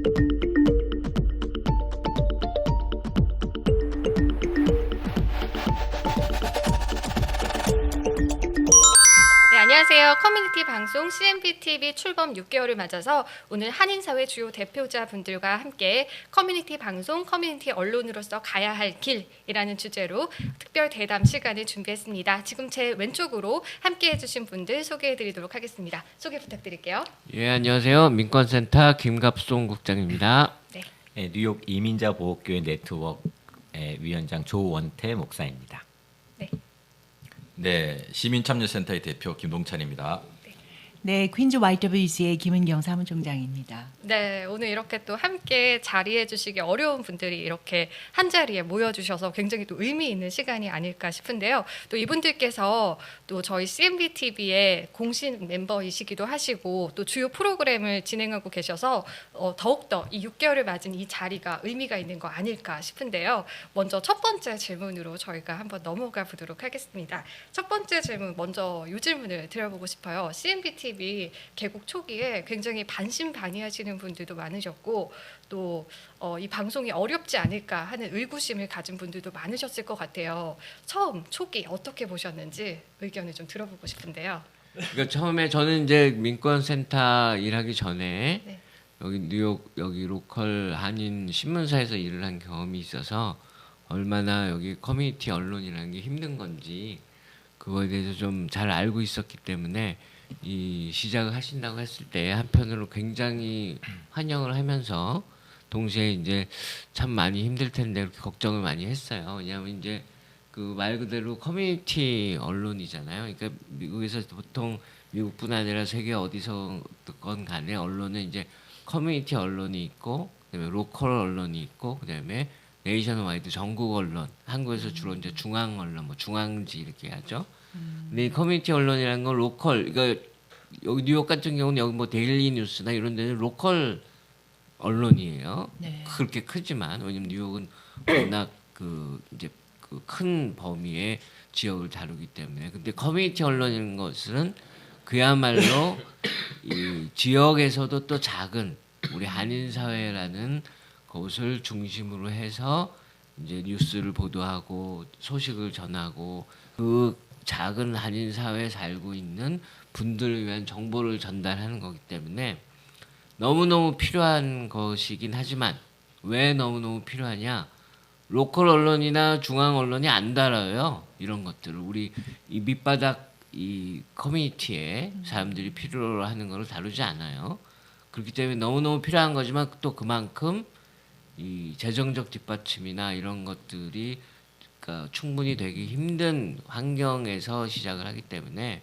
네, 안녕하세요. 커뮤니티 방송 CMB-TV 출범 6개월을 맞아서 오늘 한인사회 주요 대표자분들과 함께 커뮤니티 방송, 커뮤니티 언론으로서 가야 할 길이라는 주제로 특별 대담 시간을 준비했습니다. 지금 제 왼쪽으로 함께 해주신 분들 소개해드리도록 하겠습니다. 소개 부탁드릴게요. 예, 안녕하세요. 민권센터 김갑송 국장입니다. 네. 네, 뉴욕 이민자 보호교회 네트워크 위원장 조원태 목사입니다. 네, 시민참여센터의 대표 김동찬입니다. 네, 퀸즈 YWC의 김은경 사무총장입니다. 네, 오늘 이렇게 또 함께 자리해 주시기 어려운 분들이 이렇게 한 자리에 모여주셔서 굉장히 또 의미 있는 시간이 아닐까 싶은데요. 또 이분들께서 또 저희 CMB-TV의 공식 멤버이시기도 하시고 또 주요 프로그램을 진행하고 계셔서 더욱더 이 6개월을 맞은 이 자리가 의미가 있는 거 아닐까 싶은데요. 먼저 첫 번째 질문으로 저희가 한번 넘어가 보도록 하겠습니다. 첫 번째 질문 먼저 이 질문을 드려보고 싶어요. CMB-TV 개국 초기에 굉장히 반신반의하시는 분들도 많으셨고 또 이 방송이 어렵지 않을까 하는 의구심을 가진 분들도 많으셨을 것 같아요. 처음 초기 어떻게 보셨는지 의견을 좀 들어보고 싶은데요. 그러니까 처음에 저는 이제 민권센터 일하기 전에 네. 여기 뉴욕 여기 로컬 한인 신문사에서 일을 한 경험이 있어서 얼마나 여기 커뮤니티 언론이라는 게 힘든 건지 그거에 대해서 좀 잘 알고 있었기 때문에 이 시작을 하신다고 했을 때 한편으로 굉장히 환영을 하면서 동시에 이제 참 많이 힘들 텐데 이렇게 걱정을 많이 했어요. 왜냐하면 이제 그 말 그대로 커뮤니티 언론이잖아요. 그러니까 미국에서 보통 미국뿐 아니라 세계 어디서건 간에 언론은 이제 커뮤니티 언론이 있고 그다음에 로컬 언론이 있고 그다음에 네이션와이드 전국 언론, 한국에서 주로 이제 중앙 언론, 뭐 중앙지 이렇게 하죠. 근데 이 커뮤니티 언론이라는 건 로컬, 그러니까 여기 뉴욕 같은 경우는 여기 뭐 데일리 뉴스나 이런 데는 로컬 언론이에요. 네. 그렇게 크지만 왜냐면 뉴욕은 워낙 그 이제 그 큰 범위의 지역을 다루기 때문에. 근데 커뮤니티 언론이라는 것은 그야말로 이 지역에서도 또 작은 우리 한인 사회라는 것을 중심으로 해서 이제 뉴스를 보도하고 소식을 전하고 그 작은 한인 사회에 살고 있는 분들을 위한 정보를 전달하는 거기 때문에 너무너무 필요한 것이긴 하지만 왜 너무너무 필요하냐? 로컬 언론이나 중앙 언론이 안 다뤄요. 이런 것들을 우리 이 밑바닥 이 커뮤니티에 사람들이 필요로 하는 것을 다루지 않아요. 그렇기 때문에 너무너무 필요한 거지만 또 그만큼 이 재정적 뒷받침이나 이런 것들이 그러니까 충분히 되기 힘든 환경에서 시작을 하기 때문에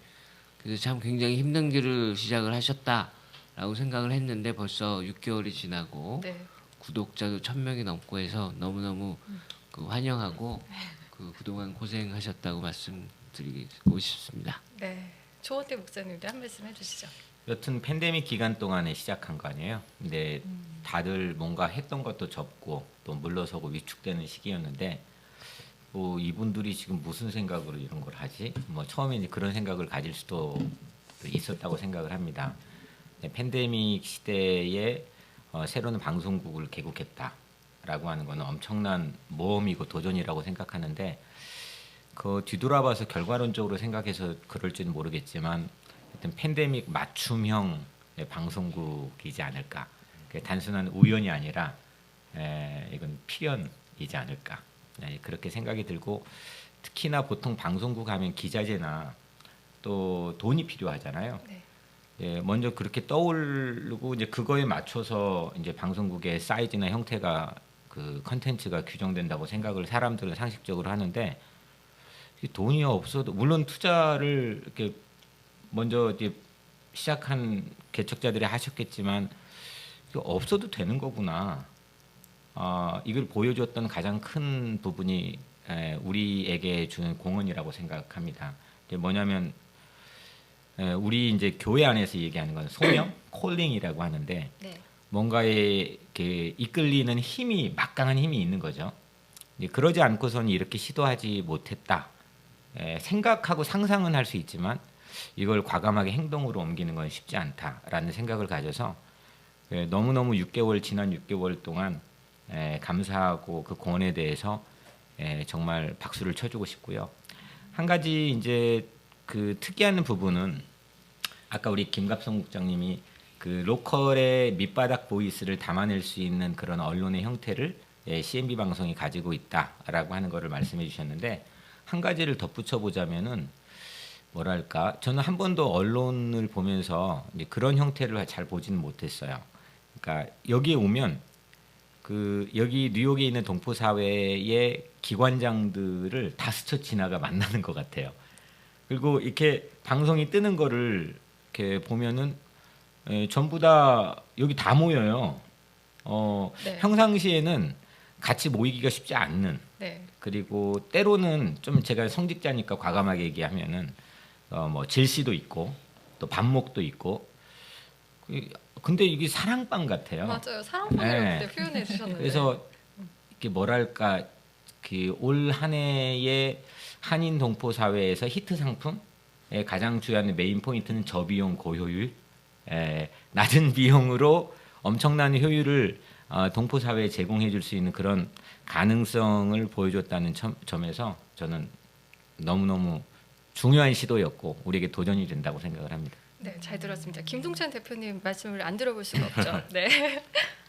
그래서 참 굉장히 힘든 길을 시작을 하셨다라고 생각을 했는데 벌써 6개월이 지나고 네. 구독자도 1,000명이 넘고 해서 너무너무 그 환영하고 그동안 고생하셨다고 말씀드리고 싶습니다. 네. 조원태 목사님도 한 말씀 해주시죠. 여튼 팬데믹 기간 동안에 시작한 거 아니에요. 근데 다들 뭔가 했던 것도 접고 또 물러서고 위축되는 시기였는데 뭐 이분들이 지금 무슨 생각으로 이런 걸 하지? 뭐 처음에 이제 그런 생각을 가질 수도 있었다고 생각을 합니다. 팬데믹 시대에 새로운 방송국을 개국했다라고 하는 것은 엄청난 모험이고 도전이라고 생각하는데 그 뒤돌아봐서 결과론적으로 생각해서 그럴지는 모르겠지만 하여튼 팬데믹 맞춤형 방송국이지 않을까. 단순한 우연이 아니라 이건 필연이지 않을까. 그렇게 생각이 들고 특히나 보통 방송국 하면 기자재나 또 돈이 필요하잖아요. 네. 예, 먼저 그렇게 떠오르고 이제 그거에 맞춰서 이제 방송국의 사이즈나 형태가 그 컨텐츠가 규정된다고 생각을 사람들은 상식적으로 하는데 돈이 없어도 물론 투자를 이렇게 먼저 이제 시작한 개척자들이 하셨겠지만 없어도 되는 거구나. 이걸 보여줬던 가장 큰 부분이 우리에게 주는 공헌이라고 생각합니다. 이게 뭐냐면 우리 이제 교회 안에서 얘기하는 건 소명, 콜링이라고 하는데 네. 뭔가에 이렇게 이끌리는 힘이 막강한 힘이 있는 거죠. 그러지 않고서는 이렇게 시도하지 못했다. 생각하고 상상은 할 수 있지만 이걸 과감하게 행동으로 옮기는 건 쉽지 않다라는 생각을 가져서 너무너무 지난 6개월 동안 감사하고 그 공헌에 대해서 정말 박수를 쳐주고 싶고요. 한 가지 이제 그 특이한 부분은 아까 우리 김갑성 국장님이 그 로컬의 밑바닥 보이스를 담아낼 수 있는 그런 언론의 형태를 CNB 방송이 가지고 있다라고 하는 것을 말씀해 주셨는데, 한 가지를 덧붙여 보자면은 뭐랄까, 저는 한 번도 언론을 보면서 이제 그런 형태를 잘 보지는 못했어요. 그러니까 여기에 오면 그 여기 뉴욕에 있는 동포 사회의 기관장들을 다 스쳐 지나가 만나는 것 같아요. 그리고 이렇게 방송이 뜨는 거를 이렇게 보면은 전부 다 여기 다 모여요. 네. 평상시에는 같이 모이기가 쉽지 않는, 네. 그리고 때로는 좀 제가 성직자니까 과감하게 얘기하면은 뭐 질시도 있고 또 반목도 있고, 근데 이게 사랑방 같아요. 맞아요. 사랑방이라고 네. 그때 표현해 주셨는데. 그래서 이게 뭐랄까, 그 올 한 해의 한인 동포 사회에서 히트 상품의 가장 중요한 메인 포인트는 저비용 고효율, 낮은 비용으로 엄청난 효율을 동포 사회에 제공해 줄 수 있는 그런 가능성을 보여줬다는 점에서 저는 너무너무 중요한 시도였고 우리에게 도전이 된다고 생각을 합니다. 네, 잘 들었습니다. 김동찬 대표님 말씀을 안 들어볼 수가 없죠. 네.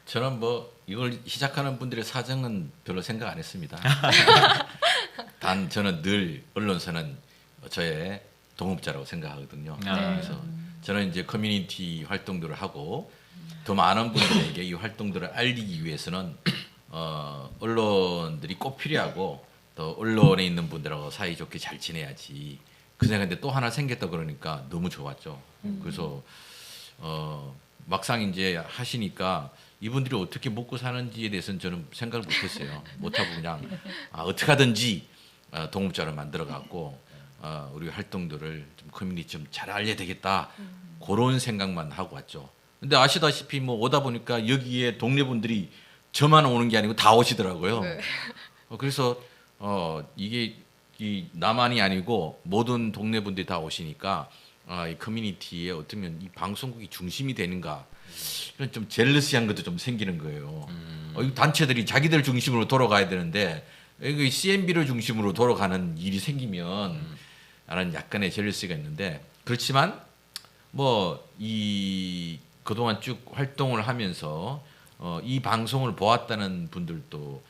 저는 뭐 이걸 시작하는 분들의 사정은 별로 생각 안 했습니다. 단 저는 늘 언론사는 저의 동업자라고 생각하거든요. 그래서 저는 이제 커뮤니티 활동들을 하고 더 많은 분들에게 이 활동들을 알리기 위해서는 언론들이 꼭 필요하고 또 언론에 있는 분들하고 사이좋게 잘 지내야지. 그 생각인데 또 하나 생겼다 그러니까 너무 좋았죠. 그래서 막상 이제 하시니까 이분들이 어떻게 먹고 사는지에 대해서는 저는 생각을 못했어요. 못하고 그냥 어떻게 하든지 동업자를 만들어 갖고 우리 활동들을 좀 커뮤니티 좀 잘 알려야 되겠다. 그런 생각만 하고 왔죠. 근데 아시다시피 뭐 오다 보니까 여기에 동네 분들이 저만 오는 게 아니고 다 오시더라고요. 네. 그래서 이게 이 나만이 아니고 모든 동네 분들이 다 오시니까 이 커뮤니티에 어쩌면 이 방송국이 중심이 되는가 이런 좀 젤러시한 것도 좀 생기는 거예요. 이 단체들이 자기들 중심으로 돌아가야 되는데 여기 CNB를 중심으로 돌아가는 일이 생기면 나는 약간의 젤러시가 있는데, 그렇지만 뭐 이 그동안 쭉 활동을 하면서 이 방송을 보았다는 분들도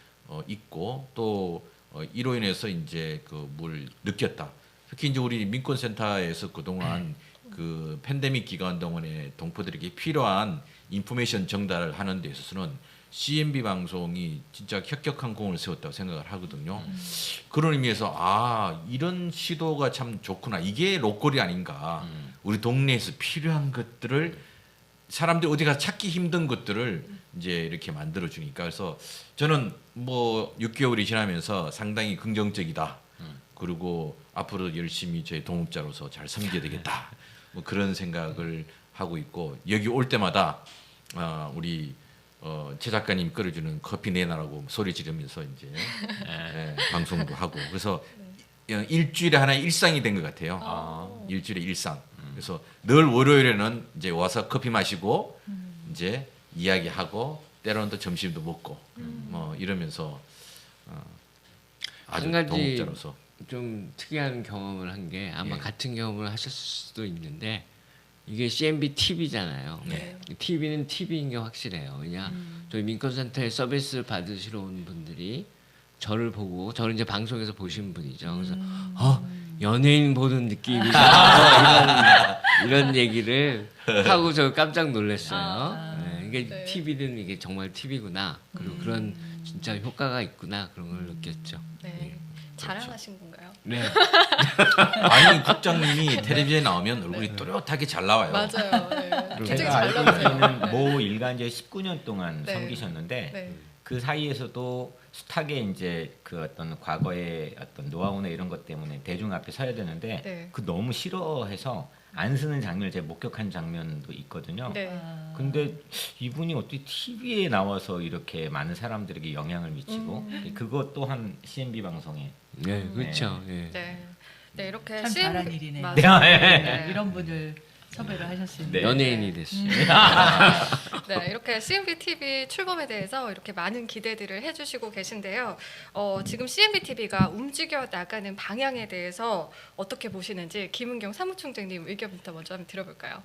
있고 또 이로 인해서 이제 그 뭘 느꼈다. 특히 이제 우리 민권센터에서 그동안 그 팬데믹 기간 동안에 동포들에게 필요한 인포메이션 전달을 하는 데 있어서는 CNB 방송이 진짜 혁혁한 공을 세웠다고 생각을 하거든요. 그런 의미에서 이런 시도가 참 좋구나. 이게 로컬이 아닌가. 우리 동네에서 필요한 것들을 사람들이 어디 가서 찾기 힘든 것들을 이제 이렇게 만들어 주니까, 그래서 저는 뭐 6개월이 지나면서 상당히 긍정적이다. 그리고 앞으로 열심히 저희 동업자로서 잘 섬겨야 되겠다. 뭐 그런 생각을 하고 있고, 여기 올 때마다 우리 최 작가님 끓여주는 커피 내놔라고 소리 지르면서 이제 방송도 하고, 그래서 일주일에 하나의 일상이 된 것 같아요. 일주일에 일상. 그래서 늘 월요일에는 이제 와서 커피 마시고 이제 이야기하고 때로는 또 점심도 먹고 뭐 이러면서 아주 한 가지 동업자로서 좀 특이한 경험을 한 게 아마 같은 경험을 하셨을 수도 있는데, 이게 CNB TV잖아요. 네. TV는 TV인 게 확실해요. 왜냐 저희 민권센터에 서비스 받으시러 온 분들이 저를 보고, 저를 이제 방송에서 보신 분이죠. 그래서 연예인 보는 느낌이다. 이런 얘기를 하고 저 깜짝 놀랐어요. 이게 네. TV는 이게 정말 TV구나. 그리고 그런 진짜 효과가 있구나. 그런 걸 느꼈죠. 네. 자랑하신 건가요? 네. 아니 국장님이 텔레비전에 나오면 얼굴이 또렷하게 잘 나와요. 맞아요. 네. 굉장히 제가 잘 알고 나오세요. 있는 모 일간지에 19년 동안 네. 섬기셨는데 네. 그 사이에서도 숱하게 이제 그 어떤 과거의 어떤 노하우나 이런 것 때문에 대중 앞에 서야 되는데 네. 그 너무 싫어해서 안 쓰는 장면을 제가 목격한 장면도 있거든요. 네. 근데 이분이 어떻게 TV에 나와서 이렇게 많은 사람들에게 영향을 미치고 그것 또한 CNB 방송에 네, 그렇죠. 예. 네. 네, 이렇게 참 잘한 일이네. 맞아요. 네. 이런 분을 섭외를 하셨습니다. 네. 연예인이 됐어요. 네, 이렇게 CNB TV 출범에 대해서 이렇게 많은 기대들을 해주시고 계신데요. 지금 CNB TV가 움직여 나가는 방향에 대해서 어떻게 보시는지 김은경 사무총장님 의견부터 먼저 한번 들어볼까요?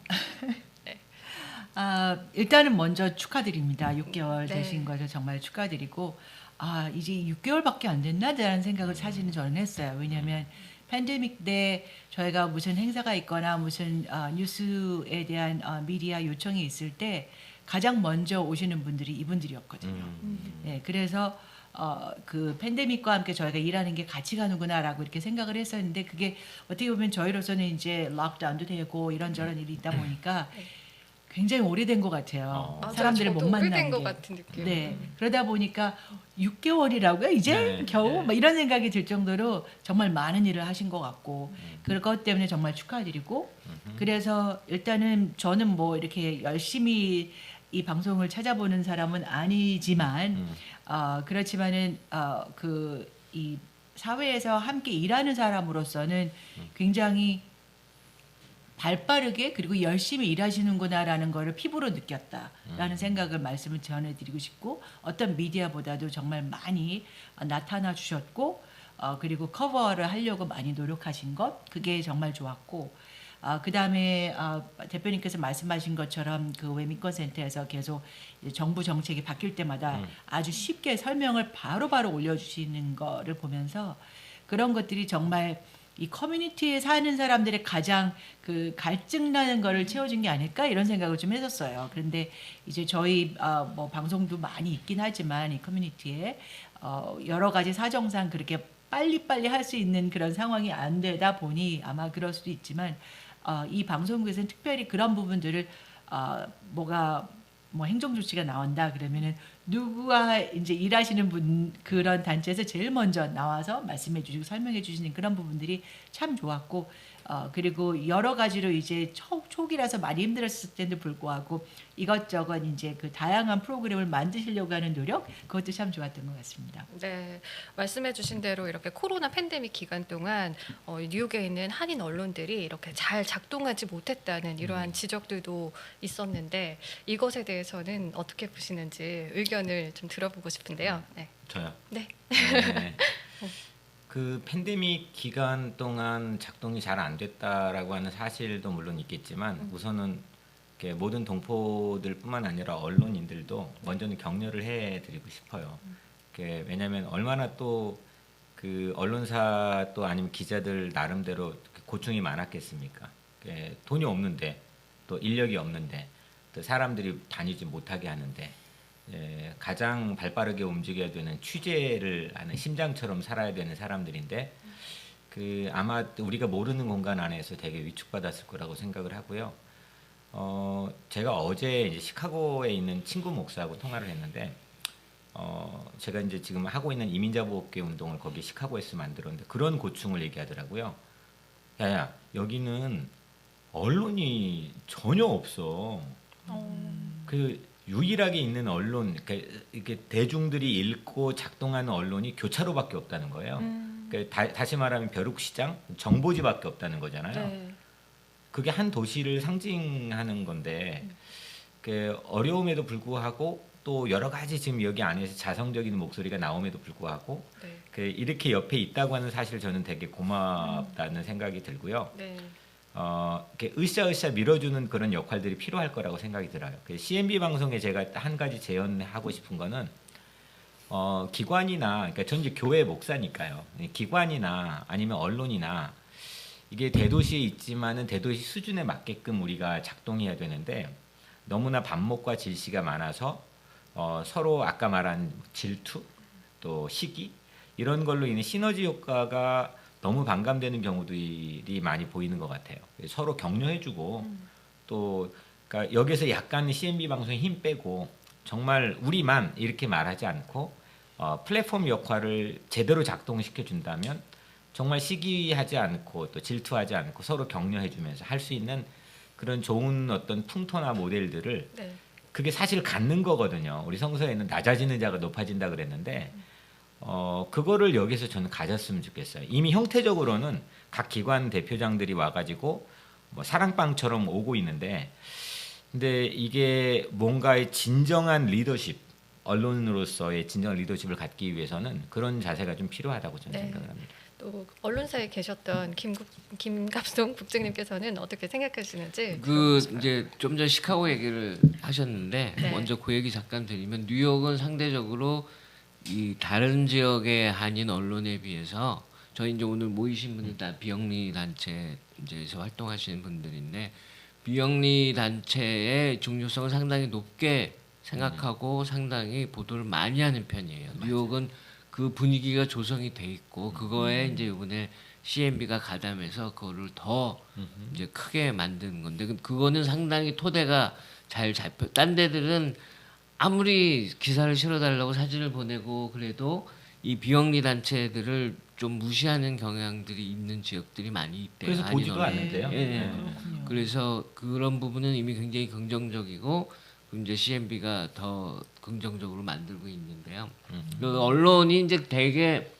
일단은 먼저 축하드립니다. 6개월 네. 되신 것을 정말 축하드리고 이제 6개월밖에 안 됐나라는 생각을 사실은 저는 했어요. 왜냐하면 팬데믹 때 저희가 무슨 행사가 있거나 무슨 뉴스에 대한 미디어 요청이 있을 때 가장 먼저 오시는 분들이 이분들이었거든요. 네, 그래서 그 팬데믹과 함께 저희가 일하는 게 같이 가는구나라고 이렇게 생각을 했었는데 그게 어떻게 보면 저희로서는 이제 락다운도 되고 이런저런 일이 있다 보니까 굉장히 오래된 것 같아요. 맞아요. 사람들을 못 저도 만나는 오래된 것 게. 같은 느낌. 네. 그러다 보니까 6개월이라고요? 이제 네, 겨우 네. 막 이런 생각이 들 정도로 정말 많은 일을 하신 것 같고 그것 때문에 정말 축하드리고 그래서 일단은 저는 뭐 이렇게 열심히 이 방송을 찾아보는 사람은 아니지만 그렇지만은 그 이 사회에서 함께 일하는 사람으로서는 굉장히 발빠르게 그리고 열심히 일하시는구나라는 거를 피부로 느꼈다라는 생각을 말씀을 전해드리고 싶고 어떤 미디어보다도 정말 많이 나타나 주셨고 그리고 커버를 하려고 많이 노력하신 것 그게 정말 좋았고 그 다음에 대표님께서 말씀하신 것처럼 그 외민권센터에서 계속 이제 정부 정책이 바뀔 때마다 아주 쉽게 설명을 바로바로 올려주시는 거를 보면서 그런 것들이 정말 이 커뮤니티에 사는 사람들의 가장 그 갈증 나는 거를 채워준 게 아닐까 이런 생각을 좀 했었어요. 그런데 이제 저희 뭐 방송도 많이 있긴 하지만 이 커뮤니티에 여러 가지 사정상 그렇게 빨리빨리 할 수 있는 그런 상황이 안 되다 보니 아마 그럴 수도 있지만 이 방송국에서는 특별히 그런 부분들을 뭐가 뭐 행정 조치가 나온다 그러면은 누구와 이제 일하시는 분 그런 단체에서 제일 먼저 나와서 말씀해 주시고 설명해 주시는 그런 부분들이 참 좋았고 그리고 여러 가지로 이제 초기라서 많이 힘들었을 때도 불구하고 이것저것 이제 그 다양한 프로그램을 만드시려고 하는 노력 그것도 참 좋았던 것 같습니다. 네, 말씀해주신 대로 이렇게 코로나 팬데믹 기간 동안 뉴욕에 있는 한인 언론들이 이렇게 잘 작동하지 못했다는 이러한 지적들도 있었는데 이것에 대해서는 어떻게 보시는지 의견을 좀 들어보고 싶은데요. 네. 저요. 네. 네. 그 팬데믹 기간 동안 작동이 잘 안 됐다라고 하는 사실도 물론 있겠지만 우선은 이렇게 모든 동포들뿐만 아니라 언론인들도 먼저는 격려를 해드리고 싶어요. 왜냐하면 얼마나 또 그 언론사 또 아니면 기자들 나름대로 고충이 많았겠습니까? 돈이 없는데 또 인력이 없는데 또 사람들이 다니지 못하게 하는데 가장 발빠르게 움직여야 되는 취재를 하는 심장처럼 살아야 되는 사람들인데 그 아마 우리가 모르는 공간 안에서 되게 위축받았을 거라고 생각을 하고요. 제가 어제 이제 시카고에 있는 친구 목사하고 통화를 했는데 제가 이제 지금 하고 있는 이민자 보호계 운동을 거기 시카고에서 만들었는데 그런 고충을 얘기하더라고요. 야야 여기는 언론이 전혀 없어. 그 유일하게 있는 언론, 그러니까 이렇게 대중들이 읽고 작동하는 언론이 교차로밖에 없다는 거예요. 그러니까 다시 말하면 벼룩시장, 정보지밖에 없다는 거잖아요. 네. 그게 한 도시를 상징하는 건데 그 어려움에도 불구하고 또 여러 가지 지금 여기 안에서 자성적인 목소리가 나옴에도 불구하고 네. 그 이렇게 옆에 있다고 하는 사실 저는 되게 고맙다는 생각이 들고요. 네. 이렇게 으쌰으쌰 밀어주는 그런 역할들이 필요할 거라고 생각이 들어요. 그 CNB 방송에 제가 한 가지 제언하고 싶은 거는 기관이나 그러니까 전 이제 교회 목사니까요. 기관이나 아니면 언론이나 이게 대도시에 있지만은 대도시 수준에 맞게끔 우리가 작동해야 되는데 너무나 반목과 질시가 많아서 서로 아까 말한 질투 또 시기 이런 걸로 인해 시너지 효과가 너무 반감되는 경우들이 많이 보이는 것 같아요. 서로 격려해주고 또 그러니까 여기서 약간 CNB 방송에 힘 빼고 정말 우리만 이렇게 말하지 않고 플랫폼 역할을 제대로 작동시켜 준다면 정말 시기하지 않고 또 질투하지 않고 서로 격려해주면서 할 수 있는 그런 좋은 어떤 풍토나 모델들을 네. 그게 사실 갖는 거거든요. 우리 성서에는 낮아지는 자가 높아진다 그랬는데 그거를 여기서 저는 가졌으면 좋겠어요. 이미 형태적으로는 각 기관 대표장들이 와가지고 뭐 사랑방처럼 오고 있는데, 근데 이게 뭔가의 진정한 리더십, 언론으로서의 진정한 리더십을 갖기 위해서는 그런 자세가 좀 필요하다고 저는 네. 생각을 합니다. 또 언론사에 계셨던 김갑송 국장님께서는 어떻게 생각하시는지 그 이제 좀 전 시카고 얘기를 하셨는데 네. 먼저 그 얘기 잠깐 드리면 뉴욕은 상대적으로 이 다른 지역의 한인 언론에 비해서 저희 이제 오늘 모이신 분들 다 비영리 단체 이제에서 활동하시는 분들인데 비영리 단체의 중요성을 상당히 높게 생각하고 상당히 보도를 많이 하는 편이에요. 뉴욕은 그 분위기가 조성이 돼 있고 그거에 이제 이번에 CNB가 가담해서 그거를 더 이제 크게 만든 건데 그거는 상당히 토대가 잘 잡혀. 딴 데들은 아무리 기사를 실어달라고 사진을 보내고 그래도 이 비영리 단체들을 좀 무시하는 경향들이 있는 지역들이 많이 있대요. 그래서 보지도 한인 언론에. 않는데요. 예. 네. 그렇군요. 그래서 그런 부분은 이미 굉장히 긍정적이고 이제 CNB가 더 긍정적으로 만들고 있는데요. 그 언론이 이제 되게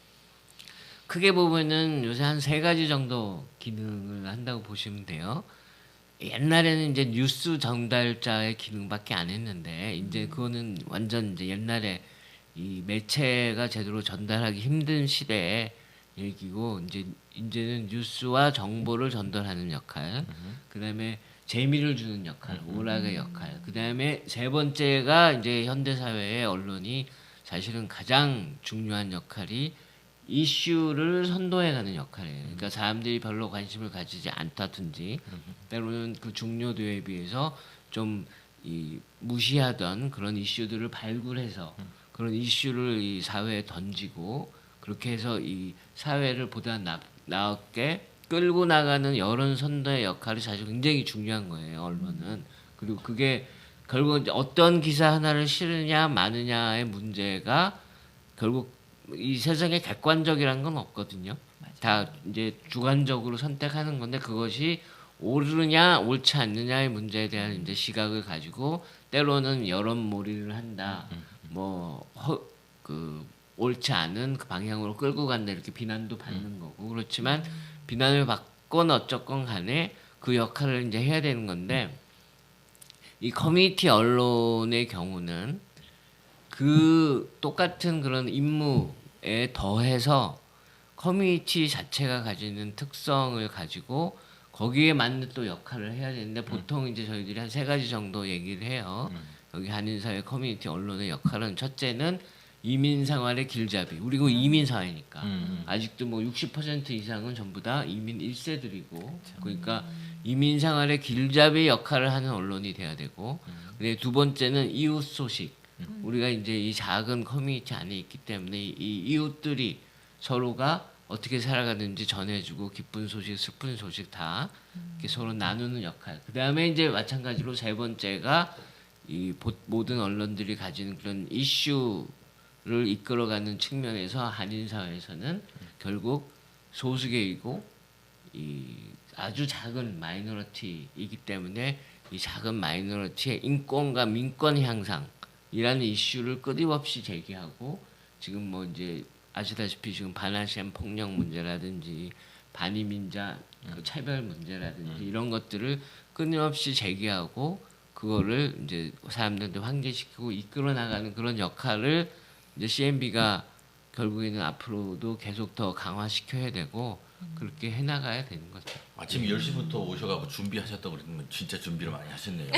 크게 보면은 요새 한 3가지 정도 기능을 한다고 보시면 돼요. 옛날에는 이제 뉴스 전달자의 기능밖에 안 했는데 이제 그거는 완전 이제 옛날에 이 매체가 제대로 전달하기 힘든 시대의 얘기고 이제는 뉴스와 정보를 전달하는 역할, 그다음에 재미를 주는 역할, 오락의 역할, 그다음에 3번째가 이제 현대 사회의 언론이 사실은 가장 중요한 역할이 이슈를 선도해가는 역할이에요. 그러니까 사람들이 별로 관심을 가지지 않다든지 때로는 그 중요도에 비해서 좀 이 무시하던 그런 이슈들을 발굴해서 그런 이슈를 이 사회에 던지고 그렇게 해서 이 사회를 보다 나게 끌고 나가는 여론 선도의 역할이 사실 굉장히 중요한 거예요. 언론은. 그리고 그게 결국 이제 어떤 기사 하나를 실으냐 마느냐의 문제가 결국 이 세상에 객관적이라는 건 없거든요. 다 이제 주관적으로 선택하는 건데 그것이 옳으냐 옳지 않느냐의 문제에 대한 이제 시각을 가지고 때로는 여론몰이를 한다. 그 옳지 않은 그 방향으로 끌고 간다 이렇게 비난도 받는 거고 그렇지만 비난을 받건 어쨌건 간에 그 역할을 이제 해야 되는 건데 이 커뮤니티 언론의 경우는 그 똑같은 그런 임무에 더해서 커뮤니티 자체가 가지는 특성을 가지고 거기에 맞는 또 역할을 해야 되는데 보통 이제 저희들이 한 3가지 정도 얘기를 해요. 여기 한인사회 커뮤니티 언론의 역할은 첫째는 이민 생활의 길잡이. 우리고 이민 사회니까 아직도 뭐 60% 이상은 전부 다 이민 1세들이고 그러니까 이민 생활의 길잡이 역할을 하는 언론이 돼야 되고 근데 2번째는 이웃 소식. 우리가 이제 이 작은 커뮤니티 안에 있기 때문에 이 이웃들이 서로가 어떻게 살아가는지 전해주고 기쁜 소식, 슬픈 소식 다 이렇게 서로 나누는 역할. 그 다음에 이제 마찬가지로 3번째가 이 모든 언론들이 가지는 그런 이슈를 이끌어가는 측면에서 한인 사회에서는 결국 소수계이고 이 아주 작은 마이너리티이기 때문에 이 작은 마이너리티의 인권과 민권 향상이라는 이슈를 끊임없이 제기하고 지금 뭐 이제 아시다시피 지금 반아시안 폭력 문제라든지 반이민자 그 차별 문제라든지 이런 것들을 끊임없이 제기하고 그거를 이제 사람들한테 환기시키고 이끌어 나가는 그런 역할을 이제 CNB가 결국에는 앞으로도 계속 더 강화시켜야 되고 그렇게 해나가야 되는 거죠. 아침 10시부터 오셔가지고 준비하셨다고 그랬는데 진짜 준비를 많이 하셨네요.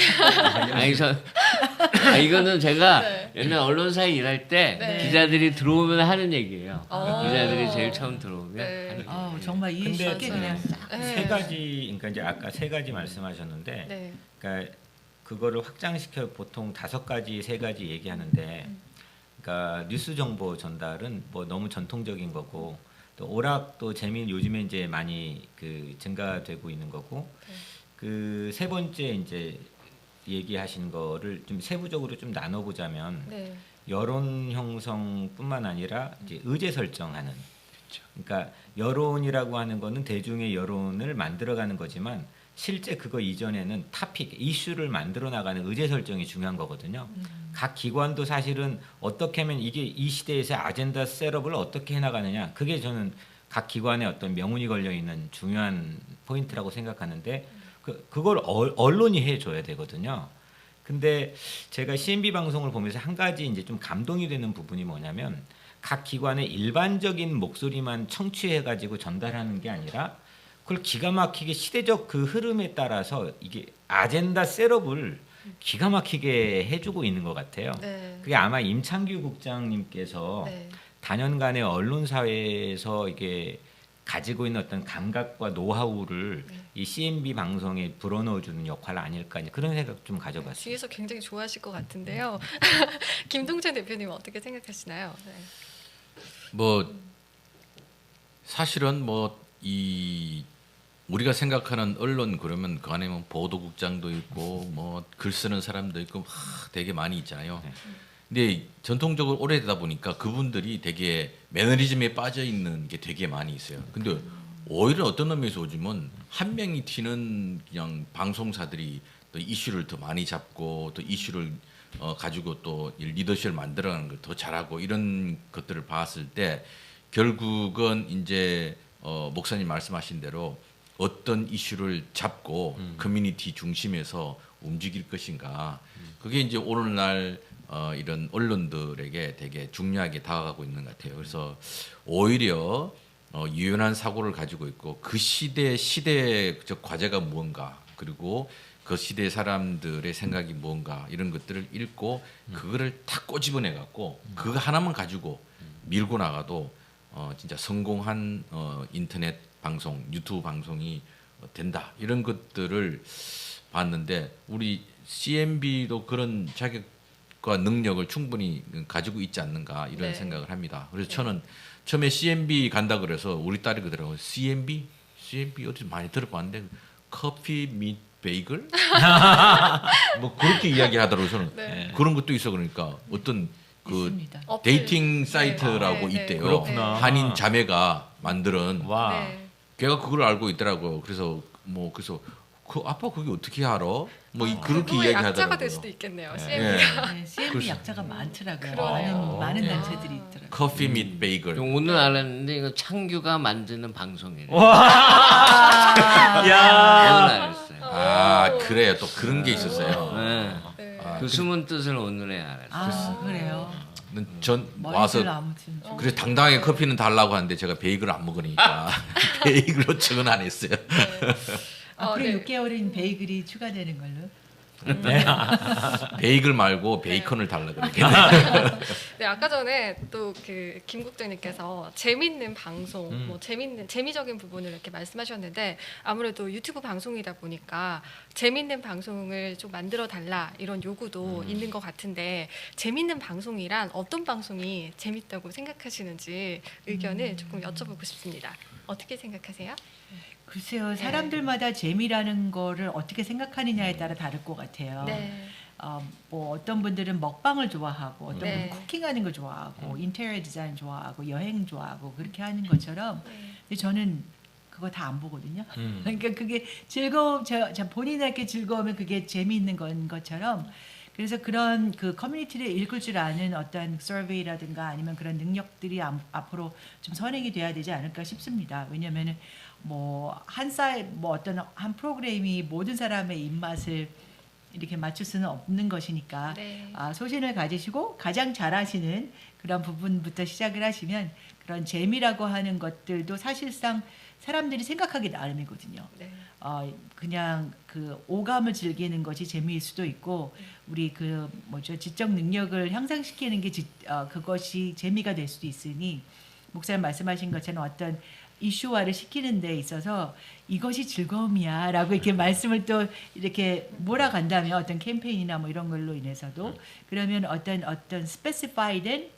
아니 이거는 제가 네. 옛날 언론사에 일할 때 네. 기자들이 들어오면 하는 얘기예요. 어. 기자들이 제일 처음 들어오면 네. 하는 얘기. 정말 이해 근데 쉽게 맞아요. 그냥 싹. 네. 3가지, 그러니까 이제 아까 3가지 말씀하셨는데, 네. 그러니까 그거를 확장시켜 보통 5가지, 3가지 얘기하는데, 그러니까 뉴스 정보 전달은 뭐 너무 전통적인 거고, 또 오락도 재미 요즘에 이제 많이 그 증가되고 있는 거고, 그 3번째 이제 얘기하신 거를 좀 세부적으로 좀 나눠보자면 네. 여론 형성뿐만 아니라 이제 의제 설정하는. 그러니까 여론이라고 하는 거는 대중의 여론을 만들어가는 거지만 실제 그거 이전에는 타픽, 이슈를 만들어 나가는 의제 설정이 중요한 거거든요. 각 기관도 사실은 어떻게 하면 이게 이 시대에서 아젠다 셋업을 어떻게 해나가느냐, 그게 저는 각 기관의 어떤 명운이 걸려 있는 중요한 포인트라고 생각하는데 그걸 언론이 해줘야 되거든요. 근데 제가 CNB 방송을 보면서 한 가지 이제 좀 감동이 되는 부분이 뭐냐면 각 기관의 일반적인 목소리만 청취해가지고 전달하는 게 아니라 그걸 기가 막히게 시대적 그 흐름에 따라서 이게 아젠다 셋업을 기가 막히게 해주고 있는 것 같아요. 네. 그게 아마 임창규 국장님께서 네. 단연간의 언론사회에서 이게 가지고 있는 어떤 감각과 노하우를 이 CNB 방송에 불어넣어주는 역할 아닐까 그런 생각 좀 가져봤어요. 뒤에서 굉장히 좋아하실 것 같은데요. 김동찬 대표님 어떻게 생각하시나요? 네. 뭐 사실은 뭐 이 우리가 생각하는 언론 그러면 그 안에 뭐 보도국장도 있고 뭐 글 쓰는 사람도 있고 되게 많이 있잖아요. 근데 전통적으로 오래되다 보니까 그분들이 되게 매너리즘에 빠져 있는 게 되게 많이 있어요. 근데 오히려 어떤 의미에서 오지면 한 명이 튀는 그냥 방송사들이 또 이슈를 더 많이 잡고 또 이슈를 가지고 또 리더십을 만들어가는 걸 더 잘하고 이런 것들을 봤을 때 결국은 이제 목사님 말씀하신 대로 어떤 이슈를 잡고 커뮤니티 중심에서 움직일 것인가 그게 이제 오늘날 이런 언론들에게 되게 중요하게 다가가고 있는 것 같아요. 그래서 오히려 유연한 사고를 가지고 있고 그 시대적 과제가 무언가 그리고 그 시대 사람들의 생각이 무언가 이런 것들을 읽고 그거를 탁 꼬집어내 갖고 그거 하나만 가지고 밀고 나가도 진짜 성공한 인터넷 방송, 유튜브 방송이 된다 이런 것들을 봤는데 우리 CNB도 그런 자격과 능력을 충분히 가지고 있지 않는가 이런 네. 생각을 합니다. 그래서 저는 처음에 CNB 간다 그래서 우리 딸이 그러더라고요. CNB 어디서 많이 들어봤는데 커피 및 베이글 뭐 그렇게 이야기하더라고요. 저는 네. 그런 것도 있어 그러니까 어떤 그 있습니다. 어플. 데이팅 사이트라고 네, 네, 있대요. 그렇구나. 한인 자매가 만드는 와. 네. 걔가 그걸 알고 있더라고요. 그래서 그 아빠 그게 어떻게 알아? 뭐 그렇게 그거의 약자가 이야기하더라고요. 될 수도 있겠네요. 예. CNB가. 네, CNB 그래서- 약자가 많더라고요. 그러네요. 많은 네. 단체들이 있더라고요. 커피 및 베이글. 오늘 알았는데 이거 창규가 만드는 방송이에요. 오늘 야. 알았어요. 아 그래요. 또 그런 게 있었어요. 네. 네. 아, 그 숨은 뜻을 오늘에 알았어요. 아 그래요. 전 머리들 와서 아무튼 좀. 그래서 당당하게 커피는 달라고 하는데 제가 베이글을 안 먹으니까 베이글로 측은 안 했어요. 네. 앞으로 네. 6개월인 베이글이 추가되는 걸로. 베이글 말고 베이컨을 달라 그러겠네. 네, 아까 전에 또 그 김국장님께서 재밌는 방송, 뭐 재미적인 부분을 이렇게 말씀하셨는데 아무래도 유튜브 방송이다 보니까 재밌는 방송을 좀 만들어 달라 이런 요구도 있는 것 같은데 재밌는 방송이란 어떤 방송이 재밌다고 생각하시는지 의견을 조금 여쭤보고 싶습니다. 어떻게 생각하세요? 글쎄요, 사람들마다 재미라는 거를 어떻게 생각하느냐에 따라 다를 것 같아요. 네. 뭐 어떤 분들은 먹방을 좋아하고 어떤 네. 분은 쿠킹하는 거 좋아하고 인테리어 디자인 좋아하고 여행 좋아하고 그렇게 하는 것처럼 근데 저는 그거 다 안 보거든요. 그러니까 그게 즐거움, 저 본인에게 즐거우면 그게 재미있는 건 것처럼 그래서 그런 그 커뮤니티를 읽을 줄 아는 어떤 서베이라든가 아니면 그런 능력들이 앞으로 좀 선행이 돼야 되지 않을까 싶습니다. 왜냐하면은 뭐 어떤 한 프로그램이 모든 사람의 입맛을 이렇게 맞출 수는 없는 것이니까 네. 소신을 가지시고 가장 잘하시는 그런 부분부터 시작을 하시면 그런 재미라고 하는 것들도 사실상 사람들이 생각하기 나름이거든요. 네. 그냥 그 오감을 즐기는 것이 재미일 수도 있고 우리 그 지적 능력을 향상시키는 게 그것이 재미가 될 수도 있으니 목사님 말씀하신 것처럼 어떤 이슈화를 시키는 데 있어서 이것이 즐거움이야라고 이렇게 말씀을 또 이렇게 몰아간다면 어떤 캠페인이나 뭐 이런 걸로 인해서도 그러면 어떤 스페시파이된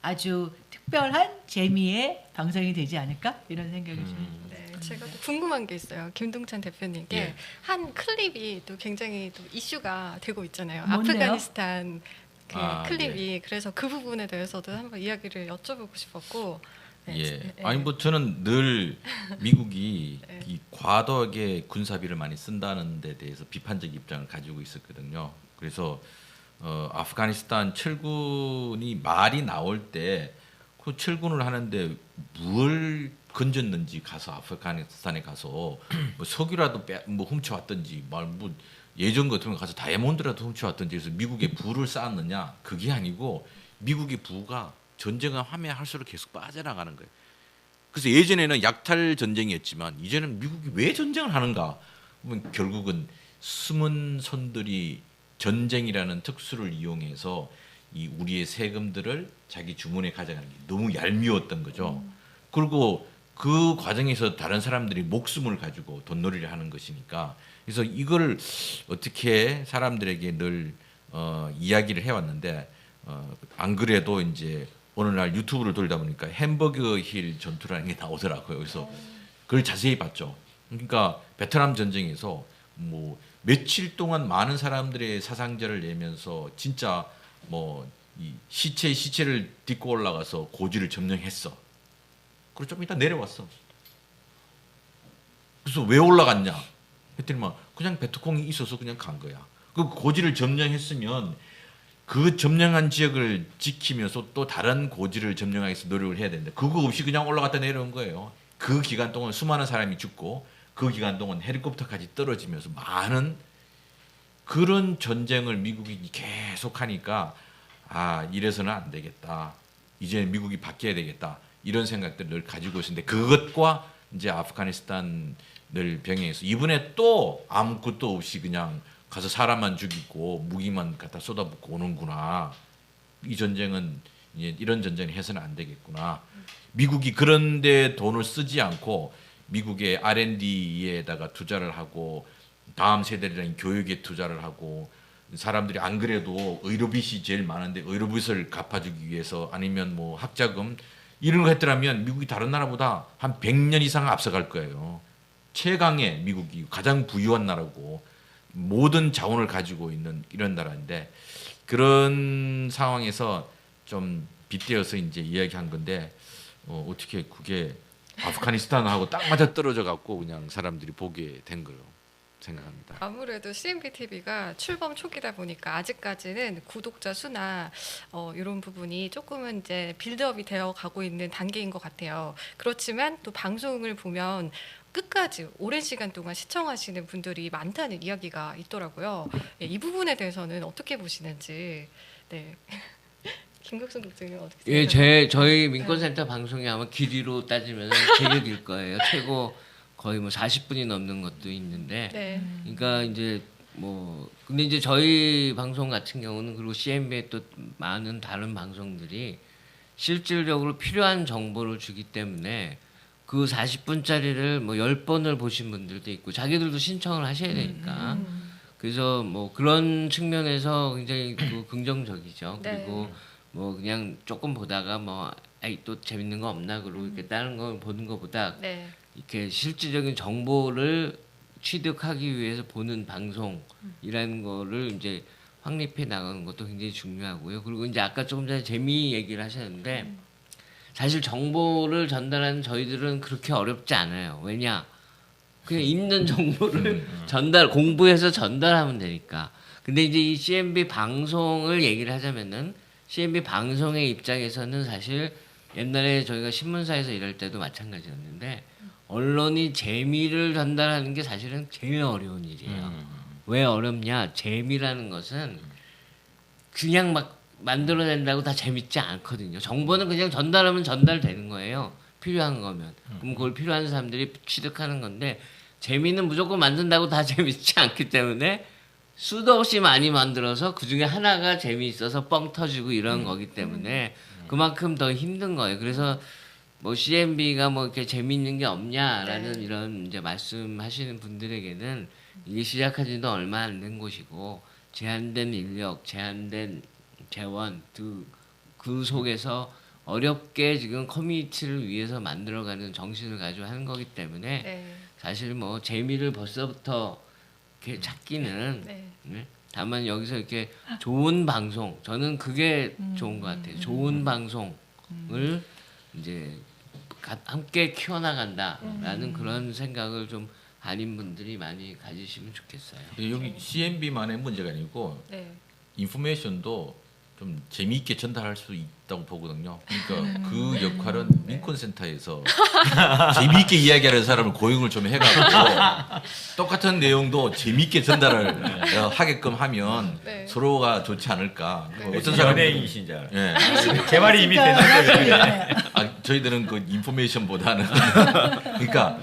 아주 특별한 재미의 방송이 되지 않을까 이런 생각이 좀. 네, 제가 또 궁금한 게 있어요. 김동찬 대표님께 예. 한 클립이 또 굉장히 또 이슈가 되고 있잖아요. 뭔데요? 아프가니스탄 그 아, 클립이 그래서 그 부분에 대해서도 한번 이야기를 여쭤보고 싶었고. 네, 예. 네. 아니 뭐 저는 늘 미국이 네. 이 과도하게 군사비를 많이 쓴다는 데 대해서 비판적 입장을 가지고 있었거든요. 그래서 아프가니스탄 철군이 말이 나올 때 그 철군을 하는데 뭘 건졌는지 가서 아프가니스탄에 가서 뭐 석유라도 뭐 훔쳐왔든지 뭐 예전 같으면 가서 다이아몬드라도 훔쳐왔든지 해서 미국에 부를 쌓았느냐 그게 아니고 미국의 부가 전쟁을 하면 할수록 계속 빠져나가는 거예요. 그래서 예전에는 약탈 전쟁이었지만 이제는 미국이 왜 전쟁을 하는가? 그러면 결국은 숨은 손들이 전쟁이라는 특수를 이용해서 이 우리의 세금들을 자기 주머니에 가져가는 게 너무 얄미웠던 거죠. 그리고 그 과정에서 다른 사람들이 목숨을 가지고 돈놀이를 하는 것이니까 그래서 이걸 어떻게 사람들에게 늘 이야기를 해왔는데 안 그래도 이제 어느 날 유튜브를 돌다 보니까 햄버거 힐 전투라는 게 나오더라고요. 그래서 그걸 자세히 봤죠. 그러니까 베트남 전쟁에서 뭐 며칠 동안 많은 사람들의 사상자를 내면서 진짜 뭐 이 시체를 딛고 올라가서 고지를 점령했어. 그리고 좀 이따 내려왔어. 그래서 왜 올라갔냐? 했더니 막 그냥 베트콩이 있어서 그냥 간 거야. 그 고지를 점령했으면 그 점령한 지역을 지키면서 또 다른 고지를 점령하기 위해서 노력을 해야 되는데 그거 없이 그냥 올라갔다 내려온 거예요. 그 기간 동안 수많은 사람이 죽고 그 기간 동안 헬리콥터까지 떨어지면서 많은 그런 전쟁을 미국이 계속하니까 아 이래서는 안 되겠다. 이제 미국이 바뀌어야 되겠다. 이런 생각들을 가지고 있었는데 그것과 이제 아프가니스탄을 병행해서 이번에 또 아무것도 없이 그냥 가서 사람만 죽이고 무기만 갖다 쏟아붓고 오는구나. 이 전쟁은 이제 이런 전쟁을 해서는 안 되겠구나. 미국이 그런데 돈을 쓰지 않고 미국의 R&D에다가 투자를 하고 다음 세대들은 교육에 투자를 하고 사람들이 안 그래도 의료빚이 제일 많은데 의료빚을 갚아주기 위해서 아니면 뭐 학자금 이런 거 했더라면 미국이 다른 나라보다 한 100년 이상 앞서갈 거예요. 최강의 미국이 가장 부유한 나라고 모든 자원을 가지고 있는 이런 나라인데 그런 상황에서 좀 빗대어서 이제 이야기한 건데 어떻게 그게 아프가니스탄하고 딱 맞아 떨어져 갖고 그냥 사람들이 보게 된 거로 생각합니다. 아무래도 CNB TV가 출범 초기다 보니까 아직까지는 구독자 수나 이런 부분이 조금은 이제 빌드업이 되어 가고 있는 단계인 것 같아요. 그렇지만 또 방송을 보면 끝까지 오랜 시간 동안 시청하시는 분들이 많다는 이야기가 있더라고요. 예, 이 부분에 대해서는 어떻게 보시는지. 네. 김국순 국장님 어떻게 예, 생각하세요? 저희 민권센터 방송이 아마 길이로 따지면 제일 길 거예요. 최고 거의 뭐 40분이 넘는 것도 있는데, 네. 그러니까 이제 뭐 근데 이제 저희 방송 같은 경우는 그리고 CNB의 또 많은 다른 방송들이 실질적으로 필요한 정보를 주기 때문에 그 40분짜리를 뭐 10번을 보신 분들도 있고 자기들도 신청을 하셔야 되니까 그래서 뭐 그런 측면에서 굉장히 긍정적이죠. 네. 그리고 뭐 그냥 조금 보다가 뭐 아이 또 재밌는 거 없나 그러고 이렇게 다른 걸 보는 것보다 네. 이렇게 실질적인 정보를 취득하기 위해서 보는 방송이라는 거를 이제 확립해 나가는 것도 굉장히 중요하고요. 그리고 이제 아까 조금 전에 재미 얘기를 하셨는데 사실 정보를 전달하는 저희들은 그렇게 어렵지 않아요. 왜냐? 그냥 있는 정보를 공부해서 전달하면 되니까. 근데 이제 이 CNB 방송을 얘기를 하자면은 CNB 방송의 입장에서는 사실 옛날에 저희가 신문사에서 일할 때도 마찬가지였는데 언론이 재미를 전달하는 게 사실은 제일 어려운 일이에요. 왜 어렵냐? 재미라는 것은 그냥 막 만들어낸다고 다 재밌지 않거든요. 정보는 그냥 전달하면 전달되는 거예요. 필요한 거면. 그럼 그걸 필요한 사람들이 취득하는 건데 재미는 무조건 만든다고 다 재밌지 않기 때문에 수도 없이 많이 만들어서 그중에 하나가 재미있어서 뻥 터지고 이런 거기 때문에 그만큼 더 힘든 거예요. 그래서 뭐 CNB가 뭐 이렇게 재미있는 게 없냐라는 네. 이런 이제 말씀하시는 분들에게는 이게 시작한 지도 얼마 안 된 곳이고 제한된 인력, 제한된 재원 그 속에서 어렵게 지금 커뮤니티를 위해서 만들어가는 정신을 가지고 하는 거기 때문에 네. 사실 뭐 재미를 벌써부터 이렇게 찾기는 네. 네? 다만 여기서 이렇게 좋은 방송 저는 그게 좋은 것 같아요. 좋은 방송을 이제 함께 키워나간다라는 그런 생각을 좀 아닌 분들이 많이 가지시면 좋겠어요. 여기 CNB만의 문제가 아니고 네. 인포메이션도 좀 재미있게 전달할 수 있다고 보거든요. 그러니까 그 역할은 민권센터에서 재미있게 이야기하는 사람을 고용을 좀 해가지고 똑같은 내용도 재미있게 전달을 하게끔 하면 네. 서로가 좋지 않을까. 네. 어떤 사람 연예인이신 줄 알아요. 예. 제 말이 이미 됐는데 저희들은 그 인포메이션보다는 그러니까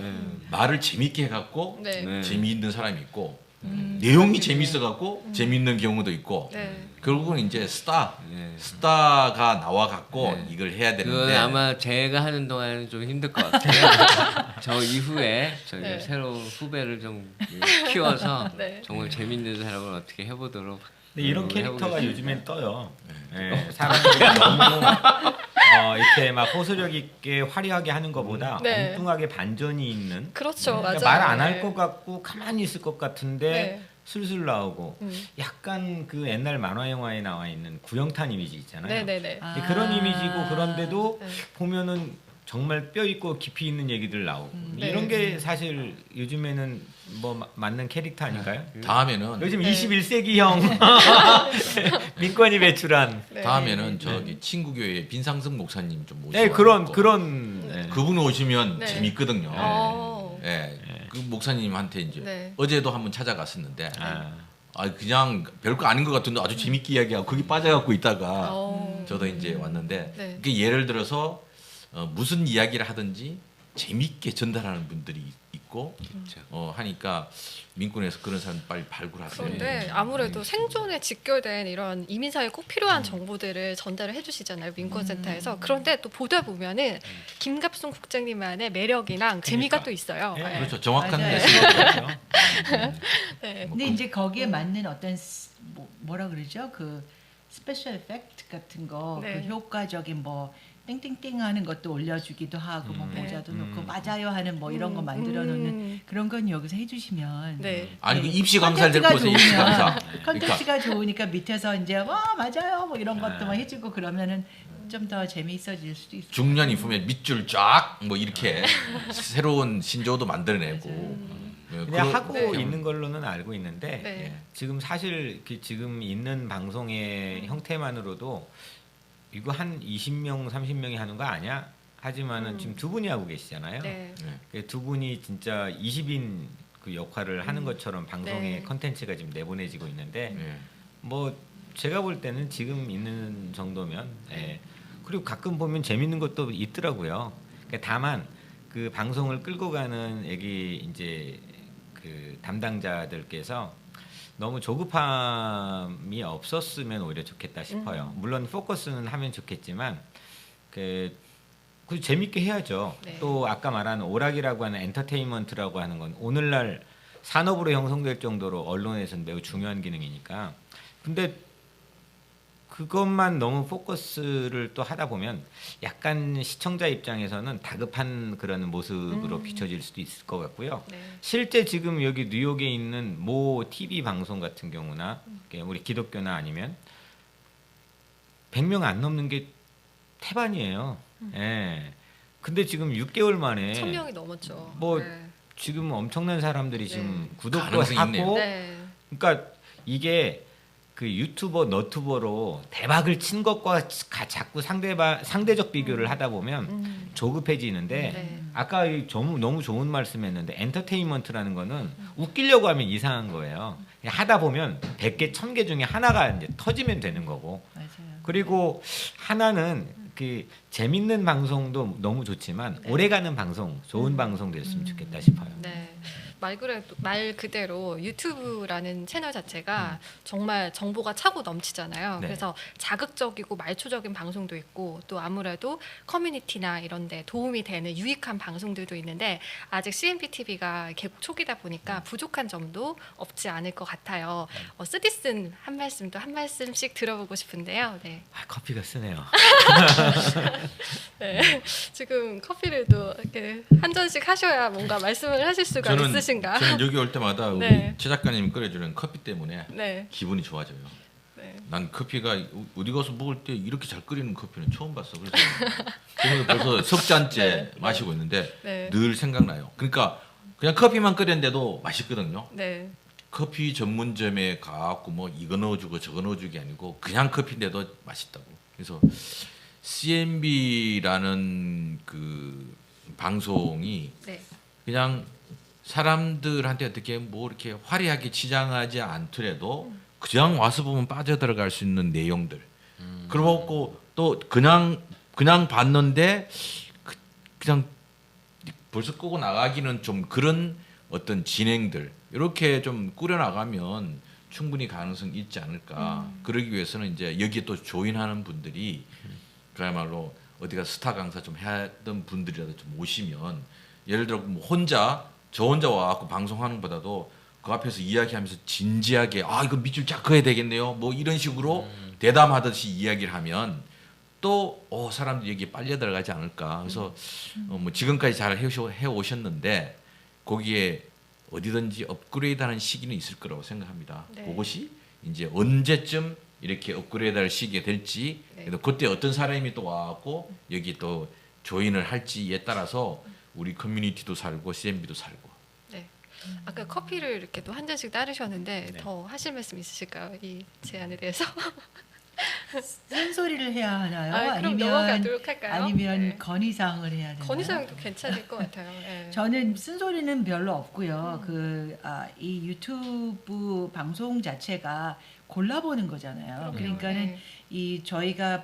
말을 재미있게 해갖고 네. 네. 재미있는 사람이 있고 내용이 재밌어갖고 재미있는 경우도 있고 네. 결국은 이제 네. 스타가 나와갖고 네. 이걸 해야 그건 되는데 아마 제가 하는 동안은 좀 힘들 것 같아요. 저 이후에 저희 네. 새로 후배를 좀 키워서 네. 정말 재밌는 사람을 어떻게 해보도록. 근데 이런 노력을 캐릭터가 해보겠습니다. 요즘엔 떠요. 예, 사람들이 너무 이렇게 막 호소력 있게 화려하게 하는 것보다 네. 엉뚱하게 반전이 있는 그렇죠, 맞아요. 말 안 할 네. 것 같고 가만히 있을 것 같은데 네. 술술 나오고 음. 약간 그 옛날 만화 영화에 나와 있는 구영탄 이미지 있잖아요. 네네네. 아. 그런 이미지고 그런데도 네. 보면은 정말 뼈 있고 깊이 있는 얘기들 나오고 네. 이런 게 사실 요즘에는 뭐 맞는 캐릭터 아닌가요? 다음에는 요즘 네. 21세기형 민권이 배출한 네. 다음에는 저기 친구교회 빈상승 목사님 좀 모시고 네 그런 네. 그분 오시면 네. 재밌거든요. 어. 예. 그 목사님한테 이제 네. 어제도 한번 찾아갔었는데 아, 그냥 별거 아닌 것 같은데 아주 재밌게 이야기하고 거기 빠져갖고 있다가 어. 저도 이제 왔는데 네. 그게 예를 들어서 무슨 이야기를 하든지 재밌게 전달하는 분들이 있고 그렇죠. 하니까 민권에서 그런 사람 빨리 발굴하세요. 그런데 아무래도 생존에 직결된 이런 이민사에 꼭 필요한 정보들을 전달을 해주시잖아요, 민권센터에서. 그런데 또 보다 보면은 김갑순 국장님만의 매력이랑 재미가 또 있어요. 네. 네. 그렇죠. 정확한 맞아요. 메시지죠. 네. 근데 이제 거기에 맞는 어떤 뭐라 그러죠? 그 스페셜 에펙트 같은 거, 네. 그 효과적인 뭐 땡땡땡 하는 것도 올려주기도 하고 뭐 모자도 놓고 맞아요 하는 뭐 이런 거 만들어 놓는 그런 건 여기서 해주시면 네. 아니 그 네. 입시 강사를 데리고 오세요. 입시 강사. 컨텐츠가 좋으니까 밑에서 이제 와 맞아요 뭐 이런 것도 막 네. 해주고 그러면은 좀 더 재미있어질 수도 있어요. 중년 이후에 밑줄 쫙 뭐 이렇게 새로운 신조어도 만들어내고 네, 그냥 하고 네. 있는 걸로는 알고 있는데 네. 지금 사실 지금 있는 방송의 형태만으로도 이거 한 20명, 30명이 하는 거 아니야? 하지만은 지금 두 분이 하고 계시잖아요. 네. 두 분이 진짜 20인 그 역할을 하는 것처럼 방송의 네. 컨텐츠가 지금 내보내지고 있는데 네. 뭐 제가 볼 때는 지금 있는 정도면 그리고 가끔 보면 재밌는 것도 있더라고요. 그러니까 다만 그 방송을 끌고 가는 여기 이제 그 담당자들께서 너무 조급함이 없었으면 오히려 좋겠다 싶어요. 물론 포커스는 하면 좋겠지만 그 재밌게 해야죠. 네. 또 아까 말한 오락이라고 하는 엔터테인먼트라고 하는 건 오늘날 산업으로 형성될 정도로 언론에서는 매우 중요한 기능이니까. 근데 그것만 너무 포커스를 또 하다 보면 약간 시청자 입장에서는 다급한 그런 모습으로 비춰질 수도 있을 것 같고요. 네. 실제 지금 여기 뉴욕에 있는 모 TV 방송 같은 경우나 우리 기독교나 아니면 100명 안 넘는 게 태반이에요. 예. 근데 지금 6개월 만에 1000명이 넘었죠. 뭐 네. 지금 엄청난 사람들이 네. 지금 구독도 가능성이 하고 있네요. 네. 그러니까 이게 그 유튜버 너튜버로 대박을 친 것과 자꾸 상대적 비교를 하다 보면 조급해지는데 네. 아까 너무 좋은 말씀했는데 엔터테인먼트라는 거는 웃기려고 하면 이상한 거예요. 그냥 하다 보면 100개, 1000개 중에 하나가 이제 터지면 되는 거고. 맞아요. 그리고 하나는 그 재밌는 방송도 너무 좋지만 네. 오래가는 방송, 좋은 방송 됐으면 좋겠다 싶어요. 네. 말 그대로 유튜브라는 채널 자체가 정말 정보가 차고 넘치잖아요. 네. 그래서 자극적이고 말초적인 방송도 있고 또 아무래도 커뮤니티나 이런 데 도움이 되는 유익한 방송들도 있는데 아직 CMB-TV가 개국 초기다 보니까 부족한 점도 없지 않을 것 같아요. 쓰디쓴 한 말씀씩 들어보고 싶은데요. 네. 아, 커피가 쓰네요. 네. 지금 커피를 또 이렇게 한 잔씩 하셔야 뭔가 말씀을 하실 수가 있으신가? 저는 여기 올 때마다 우리 네. 최 작가님이 끓여주는 커피 때문에 네. 기분이 좋아져요. 네. 난 커피가 어디 가서 먹을 때 이렇게 잘 끓이는 커피는 처음 봤어. 그래서 지금 벌써 석 잔째 네. 마시고 있는데 네. 늘 생각나요. 그러니까 그냥 커피만 끓였는데도 맛있거든요. 네. 커피 전문점에 가갖고 뭐 이거 넣어주고 저거 넣어주기 아니고 그냥 커피인데도 맛있다고. 그래서 CNB라는 그 방송이 네. 그냥 사람들한테 어떻게 뭐 이렇게 화려하게 치장하지 않더라도 그냥 와서 보면 빠져들어갈 수 있는 내용들. 그리고 또 그냥 봤는데 그냥 벌써 끄고 나가기는 좀 그런 어떤 진행들 이렇게 좀 꾸려나가면 충분히 가능성이 있지 않을까. 그러기 위해서는 이제 여기에 또 조인하는 분들이 그야말로 어디가 스타 강사 좀 하던 분들이라도 좀 오시면 예를 들어 뭐 저 혼자 와갖고 방송하는 것보다도 그 앞에서 이야기하면서 진지하게 이거 밑줄 쫙 그어야 되겠네요. 뭐 이런 식으로 대담하듯이 이야기를 하면 또 사람들이 여기에 빨려 들어가지 않을까. 그래서 뭐 지금까지 잘 해오셨는데 거기에 어디든지 업그레이드하는 시기는 있을 거라고 생각합니다. 네. 그것이 이제 언제쯤 이렇게 업그레이드할 시기가 될지, 네. 그때 어떤 사람이 또 와갖고 여기 또 조인을 할지에 따라서 우리 커뮤니티도 살고 CNB도 살고. 네. 아까 커피를 이렇게 또 한 잔씩 따르셨는데 네. 더 하실 말씀 있으실까요? 이 제안에 대해서? 쓴소리를 해야 하나요? 그럼 넘어가도록 할까요? 아니면 네. 건의사항을 해야 되나요? 건의사항도 괜찮을 것 같아요. 네. 저는 쓴소리는 별로 없고요. 이 유튜브 방송 자체가 골라보는 거잖아요. 그럼요. 그러니까는 네. 이 저희가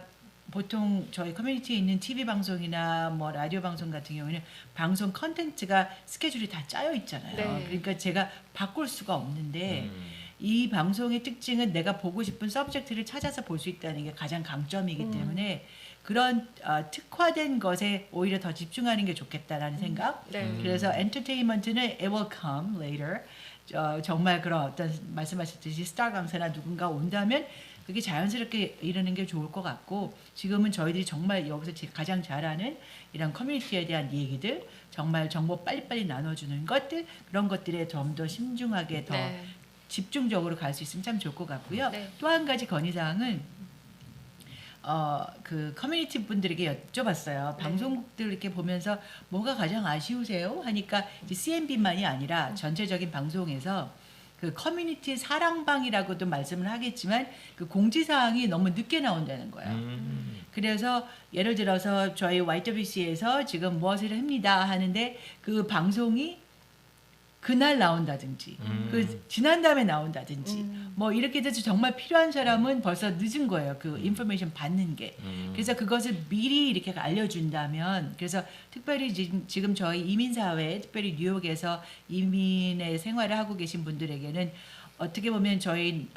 보통 저희 커뮤니티에 있는 TV 방송이나 뭐 라디오 방송 같은 경우에는 방송 컨텐츠가 스케줄이 다 짜여 있잖아요. 네. 그러니까 제가 바꿀 수가 없는데 이 방송의 특징은 내가 보고 싶은 서브젝트를 찾아서 볼 수 있다는 게 가장 강점이기 때문에 그런 특화된 것에 오히려 더 집중하는 게 좋겠다라는 생각. 네. 그래서 엔터테인먼트는 it will come later. 정말 그런 어떤 말씀하셨듯이 스타 강사나 누군가 온다면 그게 자연스럽게 이러는 게 좋을 것 같고, 지금은 저희들이 정말 여기서 가장 잘하는 이런 커뮤니티에 대한 얘기들, 정말 정보 빨리빨리 나눠주는 것들, 그런 것들에 좀 더 신중하게 더 네. 집중적으로 갈 수 있으면 참 좋을 것 같고요. 네. 또 한 가지 건의사항은 그 커뮤니티 분들에게 여쭤봤어요. 방송국들 이렇게 보면서 뭐가 가장 아쉬우세요? 하니까 이제 CNB만이 아니라 전체적인 방송에서 그 커뮤니티 사랑방이라고도 말씀을 하겠지만 그 공지사항이 너무 늦게 나온다는 거예요. 그래서 예를 들어서 저희 YWC에서 지금 무엇을 합니다 하는데 그 방송이 그날 나온다든지 그 지난 다음에 나온다든지 뭐 이렇게 돼서 정말 필요한 사람은 벌써 늦은 거예요. 그 인포메이션 받는 게. 그래서 그것을 미리 이렇게 알려준다면, 그래서 특별히 지금 저희 이민사회, 특별히 뉴욕에서 이민의 생활을 하고 계신 분들에게는 어떻게 보면 저희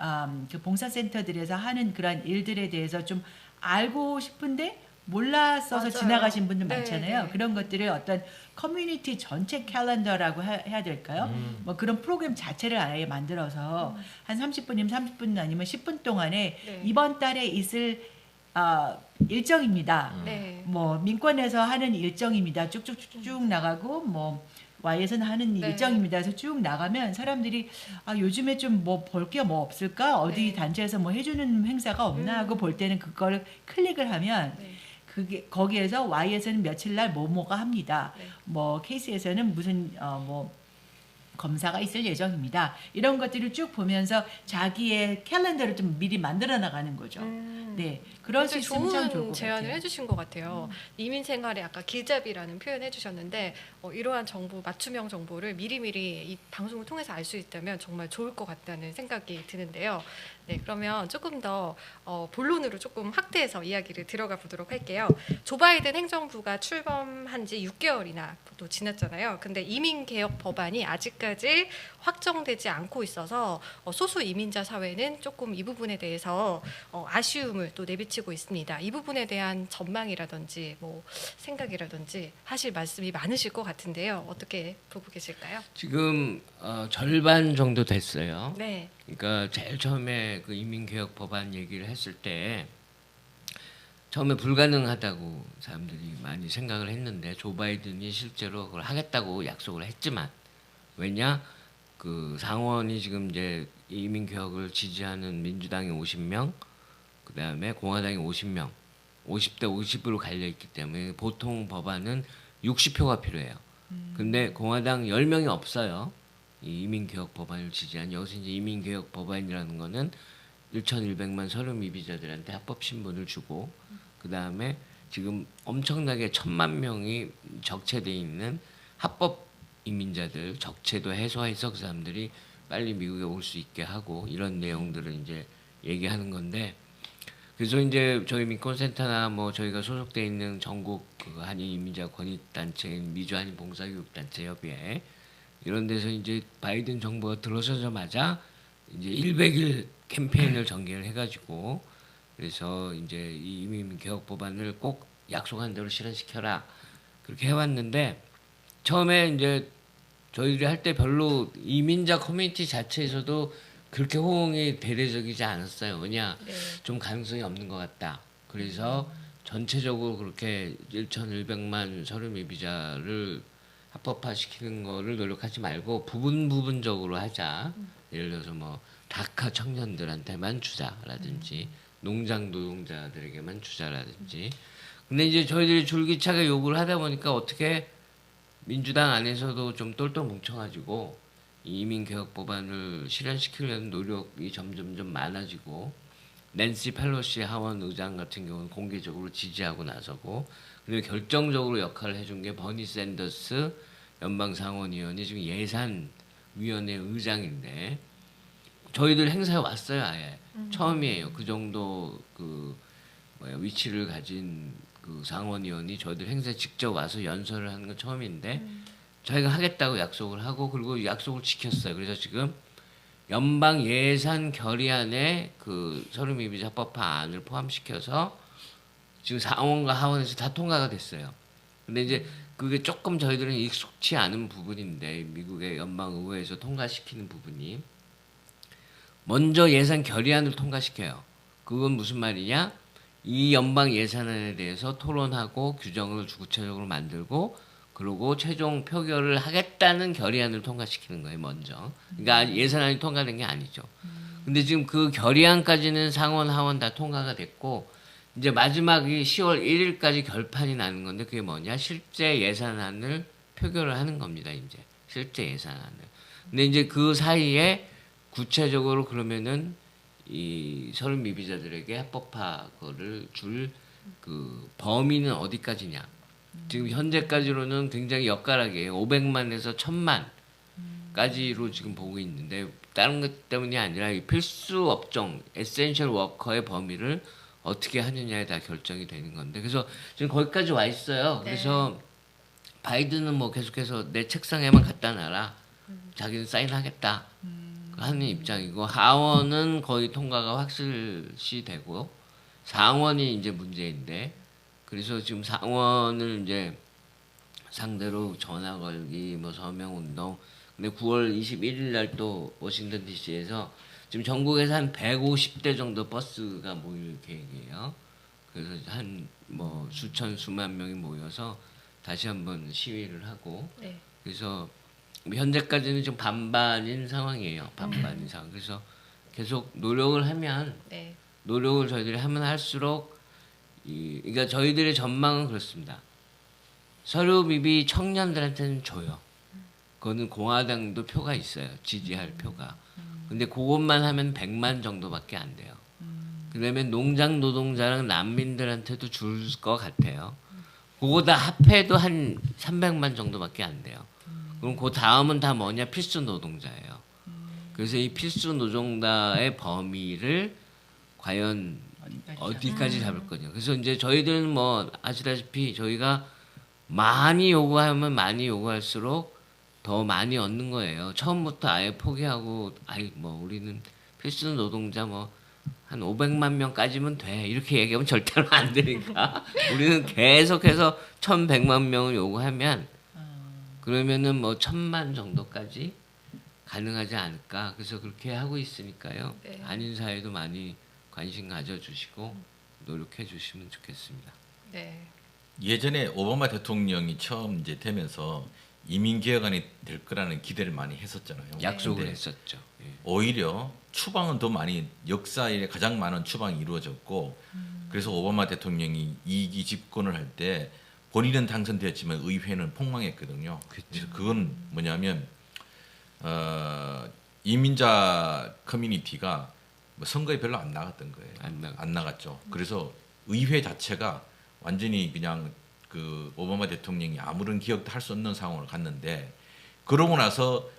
그 봉사센터들에서 하는 그런 일들에 대해서 좀 알고 싶은데 몰랐어서 맞아요. 지나가신 분들 네, 많잖아요. 네. 그런 것들을 어떤 커뮤니티 전체 캘린더라고 해야 될까요? 뭐 그런 프로그램 자체를 아예 만들어서 한 30분이면 30분 아니면 10분 동안에 네. 이번 달에 있을 일정입니다. 네. 뭐 민권에서 하는 일정입니다. 쭉쭉쭉 나가고 뭐 Y에서는 하는 네. 일정입니다. 그래서 쭉 나가면 사람들이 요즘에 좀 뭐 볼 게 뭐 없을까? 어디 네. 단체에서 뭐 해주는 행사가 없나 하고 볼 때는 그걸 클릭을 하면 네. 그게 거기에서 Y에서는 며칠 날 뭐뭐가 합니다. 네. 뭐 KC에서는 무슨 뭐 검사가 있을 예정입니다. 이런 것들을 쭉 보면서 자기의 캘린더를 좀 미리 만들어 나가는 거죠. 네, 그럴 수 굉장히 있으면 참 좋을 좋은 것 제안을 같아요. 해주신 것 같아요. 이민 생활에 아까 길잡이라는 표현 해주셨는데 이러한 정보, 맞춤형 정보를 미리미리 이 방송을 통해서 알 수 있다면 정말 좋을 것 같다는 생각이 드는데요. 네, 그러면 조금 더 본론으로 조금 확대해서 이야기를 들어가 보도록 할게요. 조 바이든 행정부가 출범한 지 6개월이나 또 지났잖아요. 근데 이민 개혁 법안이 아직까지 확정되지 않고 있어서 소수 이민자 사회는 조금 이 부분에 대해서 아쉬움을 또 내비치고 있습니다. 이 부분에 대한 전망이라든지 뭐 생각이라든지 하실 말씀이 많으실 것 같은데요. 어떻게 보고 계실까요? 지금 절반 정도 됐어요. 네. 그러니까 제일 처음에 그 이민개혁 법안 얘기를 했을 때 처음에 불가능하다고 사람들이 많이 생각을 했는데 조 바이든이 실제로 그걸 하겠다고 약속을 했지만, 왜냐 그 상원이 지금 이제 이민개혁을 지지하는 민주당이 50명, 그 다음에 공화당이 50명, 50대 50으로 갈려 있기 때문에 보통 법안은 60표가 필요해요. 근데 공화당 10명이 없어요. 이 이민개혁 법안을 지지한 여기서 이제 이민개혁 법안이라는 거는 1,100만 서류 미비자들한테 합법 신분을 주고 그 다음에 지금 엄청나게 1,000만 명이 적체돼 있는 합법 이민자들 적체도 해소해서 그 사람들이 빨리 미국에 올 수 있게 하고 이런 내용들을 이제 얘기하는 건데 그래서 이제 저희 민권센터나 뭐 저희가 소속돼 있는 전국 그 한인 이민자 권익 단체인 미주 한인 봉사교육단체 협의회 이런 데서 이제 바이든 정부가 들어서자마자 이제 100일 캠페인을 전개를 해가지고 그래서 이제 이 이민 개혁 법안을 꼭 약속한 대로 실현시켜라 그렇게 해왔는데 처음에 이제 저희들이 할 때 별로 이민자 커뮤니티 자체에서도 그렇게 호응이 대대적이지 않았어요. 왜냐 네. 좀 가능성이 없는 것 같다. 그래서 전체적으로 그렇게 1,100만 서류 미비자를 합법화시키는 거를 노력하지 말고 부분적으로 하자. 예를 들어서 뭐 다카 청년들한테만 주자라든지 농장 노동자들에게만 주자라든지. 근데 이제 저희들이 줄기차게 요구를 하다 보니까 어떻게 민주당 안에서도 좀 똘똘 뭉쳐가지고 이민 개혁 법안을 실현시키려는 노력이 점점 많아지고 낸시 펠로시 하원 의장 같은 경우는 공개적으로 지지하고 나서고 그리고 결정적으로 역할을 해준 게 버니 샌더스 연방 상원의원이 지금 예산위원회 의장인데 저희들 행사에 왔어요 아예 처음이에요 그 정도 그 위치를 가진 그 상원의원이 저희들 행사에 직접 와서 연설을 하는 건 처음인데 저희가 하겠다고 약속을 하고 그리고 약속을 지켰어요. 그래서 지금 연방 예산 결의안에 그 서류 미비자 합법화안을 포함시켜서 지금 상원과 하원에서 다 통과가 됐어요. 근데 이제 그게 조금 저희들은 익숙치 않은 부분인데 미국의 연방 의회에서 통과시키는 부분이 먼저 예산 결의안을 통과시켜요. 그건 무슨 말이냐? 이 연방 예산안에 대해서 토론하고 규정을 구체적으로 만들고 그리고 최종 표결을 하겠다는 결의안을 통과시키는 거예요, 먼저. 그러니까 예산안이 통과된 게 아니죠. 근데 지금 그 결의안까지는 상원, 하원 다 통과가 됐고 이제 마지막이 10월 1일까지 결판이 나는 건데 그게 뭐냐? 실제 예산안을 표결을 하는 겁니다, 이제. 실제 예산안을. 근데 이제 그 사이에 구체적으로 그러면은 이 서류 미비자들에게 합법화를 줄 그 범위는 어디까지냐? 지금 현재까지로는 굉장히 엿가락이에요. 500만에서 1000만까지로 지금 보고 있는데 다른 것 때문이 아니라 이 필수 업종, 에센셜 워커의 범위를 어떻게 하느냐에 다 결정이 되는 건데 그래서 지금 거기까지 와 있어요. 네. 그래서 바이든은 뭐 계속해서 내 책상에만 갖다 놔라. 자기는 사인하겠다. 하는 입장이고 하원은 거의 통과가 확실시 되고 상원이 이제 문제인데 그래서 지금 상원을 이제 상대로 전화 걸기 뭐 서명 운동 근데 9월 21일 날 또 워싱턴 DC에서 지금 전국에서 한 150대 정도 버스가 모일 계획이에요. 그래서 한 뭐 수만 명이 모여서 다시 한번 시위를 하고 네. 그래서 현재까지는 좀 반반인 상황이에요. 반반인 상황. 그래서 계속 노력을 하면 네. 노력을 저희들이 하면 할수록 그러니까 저희들의 전망은 그렇습니다. 서류 미비 청년들한테는 줘요. 그거는 공화당도 표가 있어요. 지지할 표가. 근데 그것만 하면 100만 정도밖에 안 돼요. 그다음에 농장 노동자랑 난민들한테도 줄 것 같아요. 그거 다 합해도 한 300만 정도밖에 안 돼요. 그럼 그 다음은 다 뭐냐? 필수 노동자예요. 그래서 이 필수 노동자의 범위를 과연 어디까지 잡을 거냐. 그래서 이제 저희들은 뭐 아시다시피 저희가 많이 요구하면 많이 요구할수록 더 많이 얻는 거예요. 처음부터 아예 포기하고 뭐 우리는 필수 노동자 뭐 한 500만 명까지면 돼. 이렇게 얘기하면 절대로 안 되니까 우리는 계속해서 1,100만 명을 요구하면 그러면은 뭐 1,000만 정도까지 가능하지 않을까. 그래서 그렇게 하고 있으니까요. 네. 한인 사회도 많이 관심 가져주시고 노력해 주시면 좋겠습니다. 네. 예전에 오바마 대통령이 처음 이제 되면서 이민 개혁안이 될 거라는 기대를 많이 했었잖아요. 약속을 근데 했었죠. 예. 오히려 추방은 더 많이 역사에 가장 많은 추방이 이루어졌고 그래서 오바마 대통령이 2기 집권을 할 때 본인은 당선되었지만 의회는 폭망했거든요. 그래서 그건 뭐냐면 이민자 커뮤니티가 뭐 선거에 별로 안 나갔던 거예요. 안 나갔죠. 그래서 의회 자체가 완전히 그냥 그 오바마 대통령이 아무런 기억도 할 수 없는 상황으로 갔는데 그러고 나서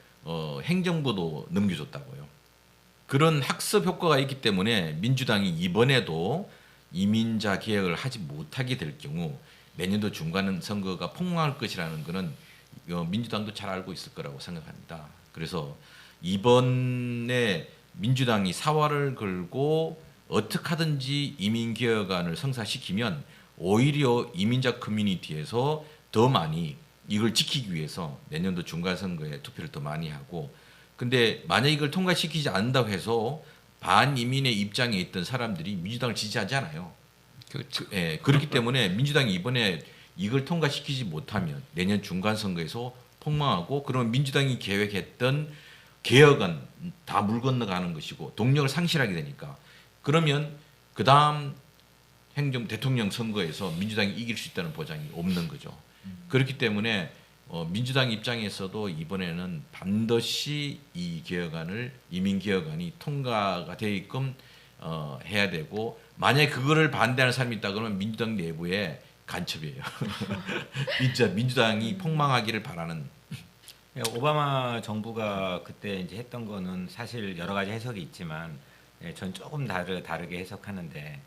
행정부도 넘겨줬다고요. 그런 학습 효과가 있기 때문에 민주당이 이번에도 이민자 개혁을 하지 못하게 될 경우 내년도 중간 선거가 폭망할 것이라는 것은 민주당도 잘 알고 있을 거라고 생각합니다. 그래서 이번에 민주당이 사활을 걸고 어떻게 하든지 이민개혁안을 성사시키면 오히려 이민자 커뮤니티에서 더 많이 이걸 지키기 위해서 내년도 중간선거에 투표를 더 많이 하고 근데 만약 이걸 통과시키지 않는다고 해서 반이민의 입장에 있던 사람들이 민주당을 지지하지 않아요. 그렇죠. 예, 그렇기 때문에 민주당이 이번에 이걸 통과시키지 못하면 내년 중간선거에서 폭망하고 그러면 민주당이 계획했던 개혁은 다 물 건너가는 것이고 동력을 상실하게 되니까 그러면 그 다음 대통령 선거에서 민주당이 이길 수 있다는 보장이 없는 거죠. 그렇기 때문에 민주당 입장에서도 이번에는 반드시 이 개혁안을 이민개혁안이 통과가 되게끔 해야 되고 만약에 그거를 반대하는 사람이 있다 그러면 민주당 내부에 간첩이에요. 진짜 민주당이 폭망하기를 바라는. 오바마 정부가 그때 이제 했던 거는 사실 여러 가지 해석이 있지만 전 조금 다르게 해석하는데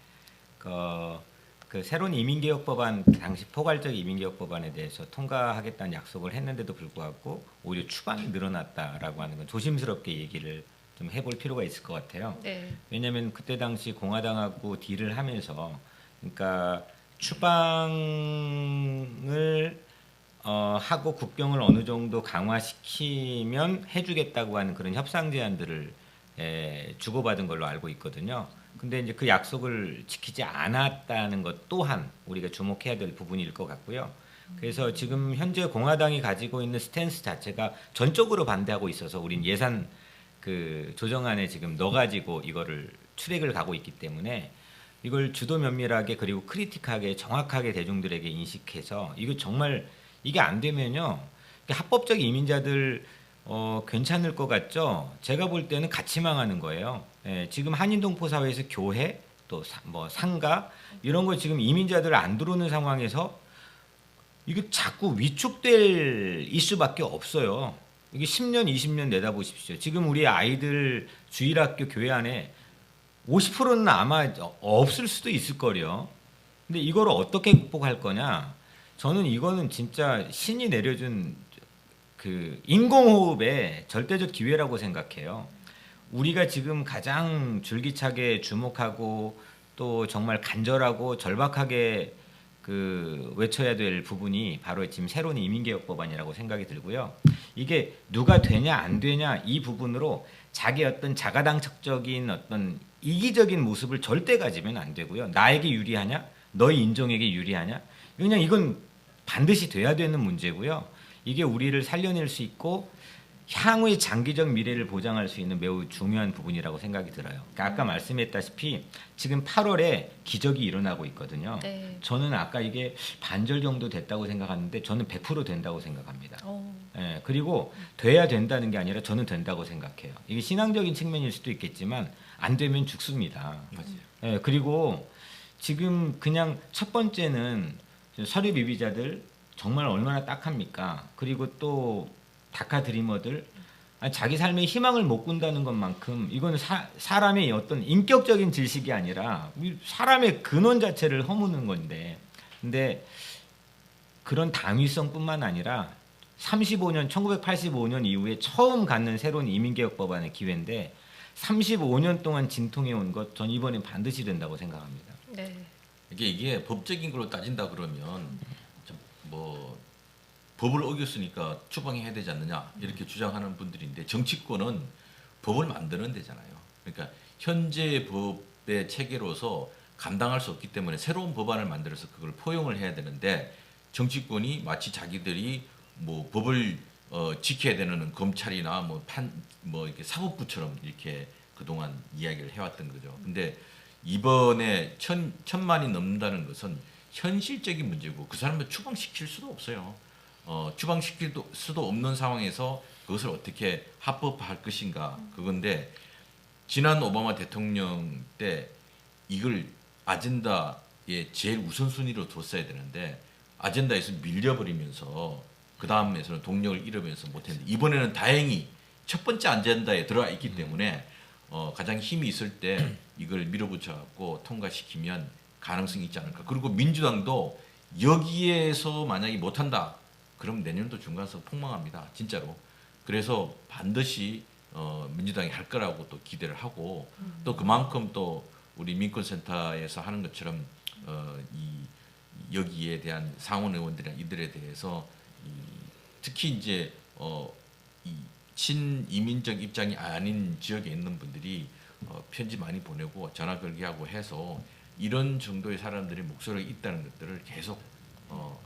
그 새로운 이민개혁법안 당시 포괄적 이민개혁법안에 대해서 통과하겠다는 약속을 했는데도 불구하고 오히려 추방이 늘어났다라고 하는 건 조심스럽게 얘기를 좀 해볼 필요가 있을 것 같아요. 네. 왜냐하면 그때 당시 공화당하고 딜을 하면서 그러니까 추방을 하고 국경을 어느 정도 강화시키면 해주겠다고 하는 그런 협상 제안들을 주고받은 걸로 알고 있거든요. 근데 이제 그 약속을 지키지 않았다는 것 또한 우리가 주목해야 될 부분일 것 같고요. 그래서 지금 현재 공화당이 가지고 있는 스탠스 자체가 전적으로 반대하고 있어서 우린 예산 그 조정안에 지금 넣어가지고 이거를 출액을 가고 있기 때문에 이걸 주도 면밀하게 그리고 크리틱하게 정확하게 대중들에게 인식해서 이거 정말 이게 안 되면요 합법적 이민자들 괜찮을 것 같죠? 제가 볼 때는 같이 망하는 거예요. 지금 한인동포 사회에서 교회 또 뭐 상가 이런 거 지금 이민자들 안 들어오는 상황에서 이게 자꾸 위축될 이슈밖에 없어요. 이게 10년, 20년 내다보십시오. 지금 우리 아이들 주일학교 교회 안에 50%는 아마 없을 수도 있을 거요. 근데 이걸 어떻게 극복할 거냐? 저는 이거는 진짜 신이 내려준 그 인공호흡의 절대적 기회라고 생각해요. 우리가 지금 가장 줄기차게 주목하고 또 정말 간절하고 절박하게 그 외쳐야 될 부분이 바로 지금 새로운 이민개혁법안이라고 생각이 들고요. 이게 누가 되냐 안 되냐 이 부분으로 자기 어떤 자가당착적인 어떤 이기적인 모습을 절대 가지면 안 되고요. 나에게 유리하냐? 너희 인종에게 유리하냐? 그냥 이건 반드시 돼야 되는 문제고요. 이게 우리를 살려낼 수 있고 향후의 장기적 미래를 보장할 수 있는 매우 중요한 부분이라고 생각이 들어요. 그러니까 아까 말씀했다시피 지금 8월에 기적이 일어나고 있거든요. 네. 저는 아까 이게 반절 정도 됐다고 생각하는데 저는 100% 된다고 생각합니다. 그리고 돼야 된다는 게 아니라 저는 된다고 생각해요. 이게 신앙적인 측면일 수도 있겠지만 안 되면 죽습니다. 맞아요. 그리고 지금 그냥 첫 번째는 서류 미비자들 정말 얼마나 딱합니까? 그리고 또 다카 드리머들 자기 삶에 희망을 못 꾼다는 것만큼 이건 사람의 어떤 인격적인 질식이 아니라 사람의 근원 자체를 허무는 건데 근데 그런 당위성뿐만 아니라 1985년 이후에 처음 갖는 새로운 이민개혁법안의 기회인데 35년 동안 진통해온 것 전 이번엔 반드시 된다고 생각합니다. 네. 이게 법적인 걸로 따진다 그러면 뭐 법을 어겼으니까 추방해야 되지 않느냐 이렇게 주장하는 분들인데 정치권은 법을 만드는 데잖아요. 그러니까 현재 법의 체계로서 감당할 수 없기 때문에 새로운 법안을 만들어서 그걸 포용을 해야 되는데 정치권이 마치 자기들이 뭐 법을 지켜야 되는 검찰이나 뭐 이렇게 사법부처럼 이렇게 그동안 이야기를 해왔던 거죠. 근데 이번에 천만이 넘는다는 것은 현실적인 문제고 그 사람을 추방시킬 수도 없어요. 추방시킬 수도 없는 상황에서 그것을 어떻게 합법화할 것인가 그건데 지난 오바마 대통령 때 이걸 아젠다의 제일 우선순위로 뒀어야 되는데 아젠다에서 밀려버리면서 그 다음에서는 동력을 잃으면서 못했는데 이번에는 다행히 첫 번째 아젠다에 들어가 있기 때문에 가장 힘이 있을 때 이걸 밀어붙여 갖고 통과시키면 가능성이 있지 않을까. 그리고 민주당도 여기에서 만약에 못한다 그럼 내년도 중간선 폭망합니다. 진짜로. 그래서 반드시 민주당이 할 거라고 또 기대를 하고 또 그만큼 또 우리 민권센터에서 하는 것처럼 여기에 대한 상원 의원들이나 이들에 대해서 특히 이제 이 친이민적 입장이 아닌 지역에 있는 분들이 편지 많이 보내고 전화 걸기하고 해서 이런 정도의 사람들이 목소리가 있다는 것들을 계속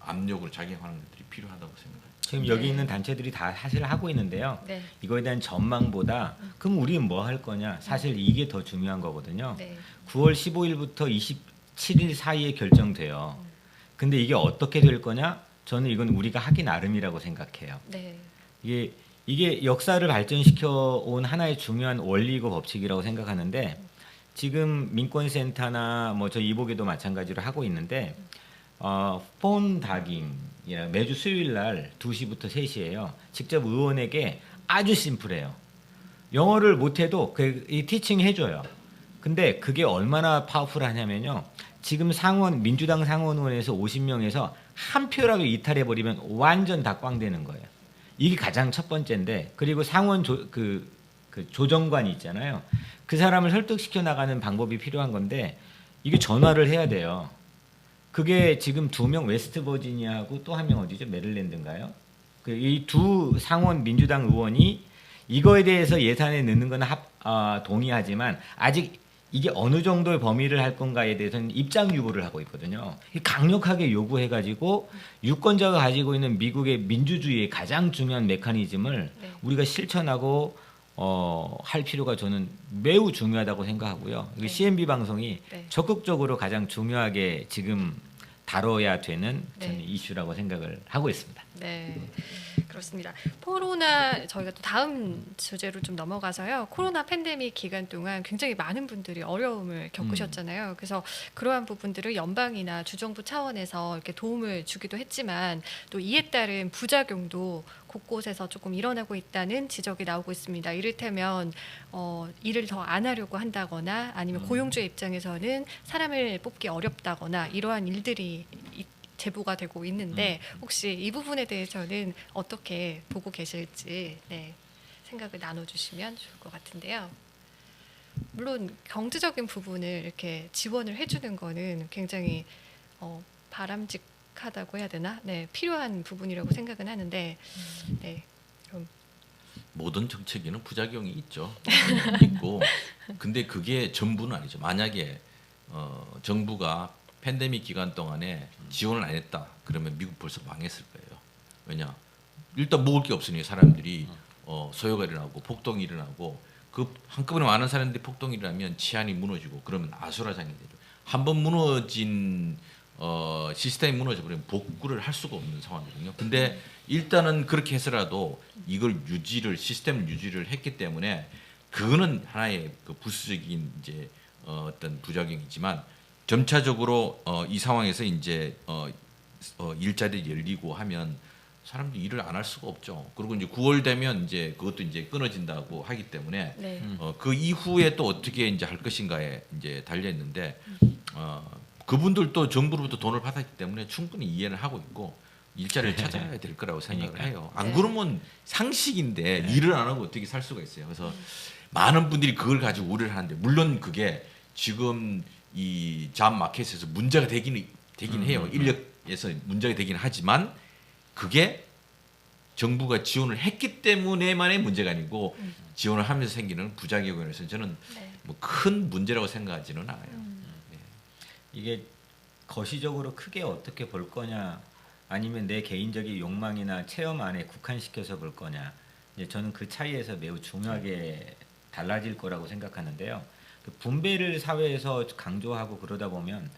압력으로 작용하는 것들이 필요하다고 생각합니다. 지금 여기 있는 단체들이 다 사실 하고 있는데요. 네. 이거에 대한 전망보다 그럼 우리는 뭐 할 거냐? 사실 이게 더 중요한 거거든요. 네. 9월 15일부터 27일 사이에 결정돼요. 근데 이게 어떻게 될 거냐? 저는 이건 우리가 하기 나름이라고 생각해요. 네. 이게 역사를 발전시켜 온 하나의 중요한 원리이고 법칙이라고 생각하는데 지금 민권센터나 뭐 저 이복에도 마찬가지로 하고 있는데 폰 다깅이라 매주 수요일 날 2시부터 3시예요. 직접 의원에게 아주 심플해요. 영어를 못해도 이 티칭 해줘요. 근데 그게 얼마나 파워풀하냐면요. 지금 민주당 상원 의원에서 50명에서 한 표라도 이탈해버리면 완전 다 꽝되는 거예요. 이게 가장 첫 번째인데 그리고 상원 그 조정관이 있잖아요. 그 사람을 설득시켜 나가는 방법이 필요한 건데 이게 전화를 해야 돼요. 그게 지금 2명 웨스트버지니아하고 또 한 명 어디죠? 메릴랜드인가요? 이 두 상원 민주당 의원이 이거에 대해서 예산에 넣는 건 동의하지만 아직 이게 어느 정도의 범위를 할 건가에 대해서는 입장 유보를 하고 있거든요. 강력하게 요구해가지고 유권자가 가지고 있는 미국의 민주주의의 가장 중요한 메커니즘을 네. 우리가 실천하고 할 필요가 저는 매우 중요하다고 생각하고요. 네. CNB 방송이 네. 적극적으로 가장 중요하게 지금 다뤄야 되는 저는 네. 이슈라고 생각을 하고 있습니다. 네, 그렇습니다. 코로나 저희가 또 다음 주제로 좀 넘어가서요. 코로나 팬데믹 기간 동안 굉장히 많은 분들이 어려움을 겪으셨잖아요. 그래서 그러한 부분들을 연방이나 주정부 차원에서 이렇게 도움을 주기도 했지만 또 이에 따른 부작용도 곳곳에서 조금 일어나고 있다는 지적이 나오고 있습니다. 이를테면 일을 더 안 하려고 한다거나 아니면 고용주의 입장에서는 사람을 뽑기 어렵다거나 이러한 일들이 제보가 되고 있는데 혹시 이 부분에 대해서는 어떻게 보고 계실지 생각을 나눠주시면 좋을 것 같은데요. 물론 경제적인 부분을 이렇게 지원을 해주는 거는 굉장히 바람직하다고 해야 되나? 네, 필요한 부분이라고 생각은 하는데, 네, 그럼 모든 정책에는 부작용이 있죠. 있고, 근데 그게 전부는 아니죠. 만약에 정부가 팬데믹 기간 동안에 지원을 안 했다. 그러면 미국 벌써 망했을 거예요. 왜냐? 일단 먹을 게 없으니 사람들이 소요가 일어나고 폭동이 일어나고 그 한꺼번에 많은 사람들이 폭동이 일어나면 치안이 무너지고 그러면 아수라장이 되죠. 한번 무너진 시스템이 무너져버리면 복구를 할 수가 없는 상황이거든요. 근데 일단은 그렇게 해서라도 이걸 시스템을 유지를 했기 때문에 그거는 하나의 그 부수적인 이제 어떤 부작용이지만 점차적으로 이 상황에서 이제 일자리 열리고 하면 사람들이 일을 안 할 수가 없죠. 그리고 이제 9월 되면 이제 그것도 이제 끊어진다고 하기 때문에 네. 그 이후에 또 어떻게 이제 할 것인가에 이제 달려 있는데 그분들도 정부로부터 돈을 받았기 때문에 충분히 이해를 하고 있고 일자리를 찾아야 될 거라고 생각을 해요. 안 그러면 상식인데 일을 안 하고 어떻게 살 수가 있어요. 그래서 많은 분들이 그걸 가지고 우려를 하는데 물론 그게 지금 이 잡 마켓에서 문제가 되긴 해요. 인력에서 문제가 되긴 하지만 그게 정부가 지원을 했기 때문에만의 문제가 아니고 지원을 하면서 생기는 부작용이라서 저는 뭐 큰 문제라고 생각하지는 않아요. 이게 거시적으로 크게 어떻게 볼 거냐 아니면 내 개인적인 욕망이나 체험 안에 국한시켜서 볼 거냐 이제 저는 그 차이에서 매우 중요하게 달라질 거라고 생각하는데요. 그 분배를 사회에서 강조하고 그러다 보면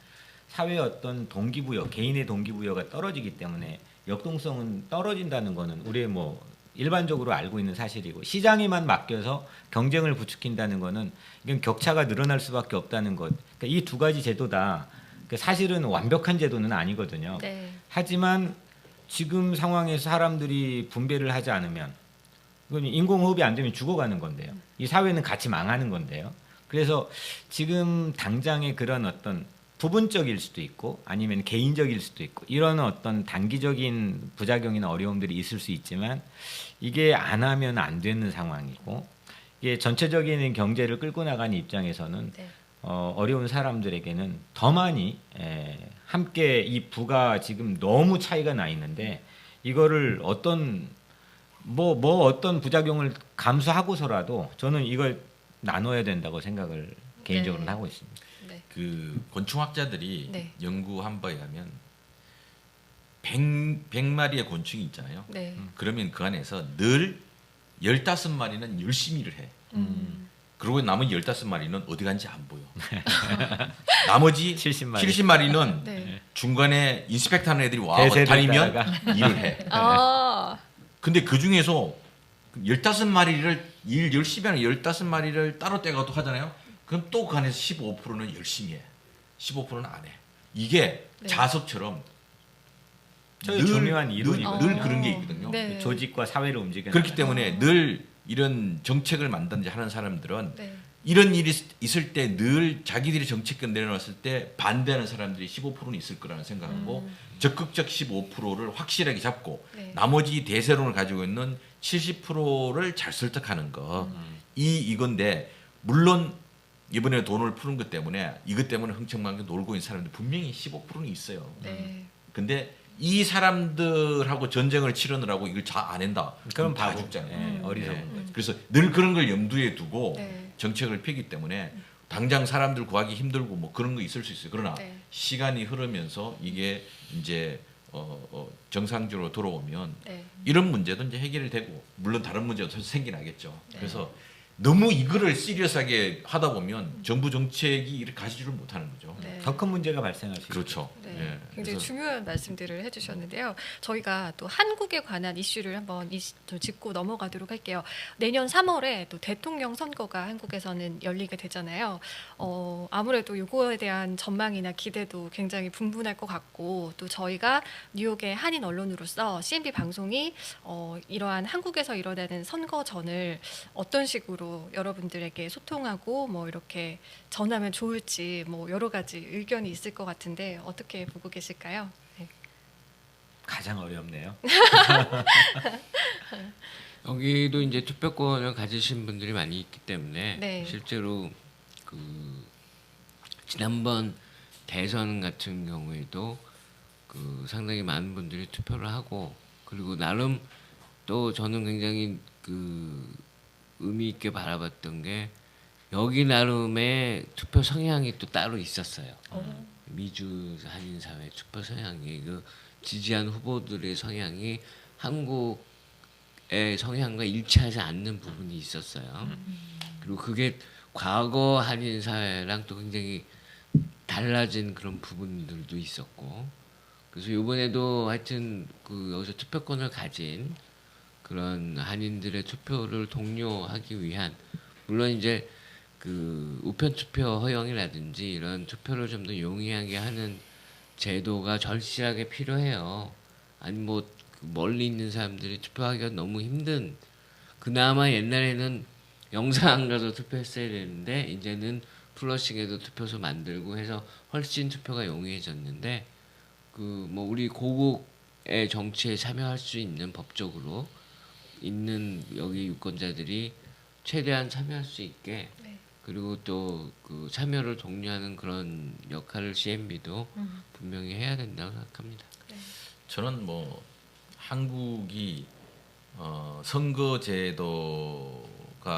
사회의 어떤 동기부여, 개인의 동기부여가 떨어지기 때문에 역동성은 떨어진다는 거는 우리의 뭐 일반적으로 알고 있는 사실이고 시장에만 맡겨서 경쟁을 부추긴다는 거는 이건 격차가 늘어날 수밖에 없다는 것. 그러니까 이 두 가지 제도 다 사실은 완벽한 제도는 아니거든요. 네. 하지만 지금 상황에서 사람들이 분배를 하지 않으면 그건 인공호흡이 안 되면 죽어가는 건데요. 이 사회는 같이 망하는 건데요. 그래서 지금 당장의 그런 어떤 부분적일 수도 있고 아니면 개인적일 수도 있고 이런 어떤 단기적인 부작용이나 어려움들이 있을 수 있지만 이게 안 하면 안 되는 상황이고 이게 전체적인 경제를 끌고 나가는 입장에서는 네. 어려운 사람들에게는 더 많이 함께 이 부가 지금 너무 차이가 나 있는데 이거를 어떤 어떤 부작용을 감수하고서라도 저는 이걸 나눠야 된다고 생각을 개인적으로는 네. 하고 있습니다. 네. 그 곤충학자들이 네. 연구한 바에 하면 100마리의 곤충이 있잖아요. 네. 그러면 그 안에서 늘 15마리는 열심히 일을 해. 그리고 남은 15마리는 어디 간지 안 보여. 나머지 70마리. 70마리는 네. 중간에 인스펙터 하는 애들이 와 대세를 다니면 따라가. 일을 해. 아, 근데 그 중에서 15마리를 일 열심히 하는 15마리를 따로 떼가도 하잖아요. 그럼 또 그 안에서 15%는 열심히 해. 15%는 안 해. 이게 네. 자석처럼 제일 중요한 이론이거든요. 늘 그런 게 있거든요. 네. 조직과 사회를 움직이는 그렇기 때문에 늘 이런 정책을 만든지 하는 사람들은 네. 이런 일이 있을 때 늘 자기들이 정책을 내려놨을 때 반대하는 사람들이 15%는 있을 거라는 생각하고 적극적 15%를 확실하게 잡고 네. 나머지 대세론을 가지고 있는 70%를 잘 설득하는 거 이건데 물론 이번에 돈을 푸는 것 때문에 이것 때문에 흥청망청 놀고 있는 사람들 분명히 15%는 있어요. 네. 근데 이 사람들하고 전쟁을 치르느라고 이걸 잘 안 한다. 그럼 다 바보. 죽잖아요. 어리석은 거죠. 그래서 늘 그런 걸 염두에 두고 네. 정책을 펴기 때문에 당장 사람들 구하기 힘들고 뭐 그런 거 있을 수 있어요. 그러나 네. 시간이 흐르면서 이게 이제 정상적으로 돌아오면 네. 이런 문제도 이제 해결이 되고 물론 다른 문제도 생겨나겠죠. 네. 그래서 너무 이거를 시리어스하게 하다 보면 정부 정책이 이렇게 가지를 못하는 거죠. 네. 더 큰 문제가 발생할 수 있죠. 그렇죠. 네, 예. 굉장히 그래서 중요한 말씀들을 해주셨는데요. 저희가 또 한국에 관한 이슈를 한번 짚고 넘어가도록 할게요. 내년 3월에 또 대통령 선거가 한국에서는 열리게 되잖아요. 아무래도 이거에 대한 전망이나 기대도 굉장히 분분할 것 같고 또 저희가 뉴욕의 한인 언론으로서 CNB 방송이 이러한 한국에서 일어나는 선거전을 어떤 식으로 여러분들에게 소통하고 뭐 이렇게 전하면 좋을지 뭐 여러 가지 의견이 있을 것 같은데 어떻게 보고 계실까요? 네. 가장 어렵네요. 여기도 이제 투표권을 가지신 분들이 많이 있기 때문에 네. 실제로 그 지난번 대선 같은 경우에도 그 상당히 많은 분들이 투표를 하고 그리고 나름 또 저는 굉장히 그 의미 있게 바라봤던 게 여기 나름의 투표 성향이 또 따로 있었어요. 미주 한인 사회 투표 성향이 그 지지한 후보들의 성향이 한국의 성향과 일치하지 않는 부분이 있었어요. 그리고 그게 과거 한인 사회랑 또 굉장히 달라진 그런 부분들도 있었고 그래서 이번에도 하여튼 그 여기서 투표권을 가진 그런 한인들의 투표를 독려하기 위한 물론 이제 그 우편 투표 허용이라든지 이런 투표를 좀 더 용이하게 하는 제도가 절실하게 필요해요. 아니 뭐 멀리 있는 사람들이 투표하기가 너무 힘든 그나마 옛날에는 영상 안 가서 투표했어야 되는데 이제는 플러싱에도 투표소 만들고 해서 훨씬 투표가 용이해졌는데 그 뭐 우리 고국의 정치에 참여할 수 있는 법적으로 있는 여기 유권자들이 최대한 참여할 수 있게 네. 그리고 또 그 참여를 독려하는 그런 역할을 CNB도 분명히 해야 된다고 생각합니다. 저는 뭐 한국이 선거제도가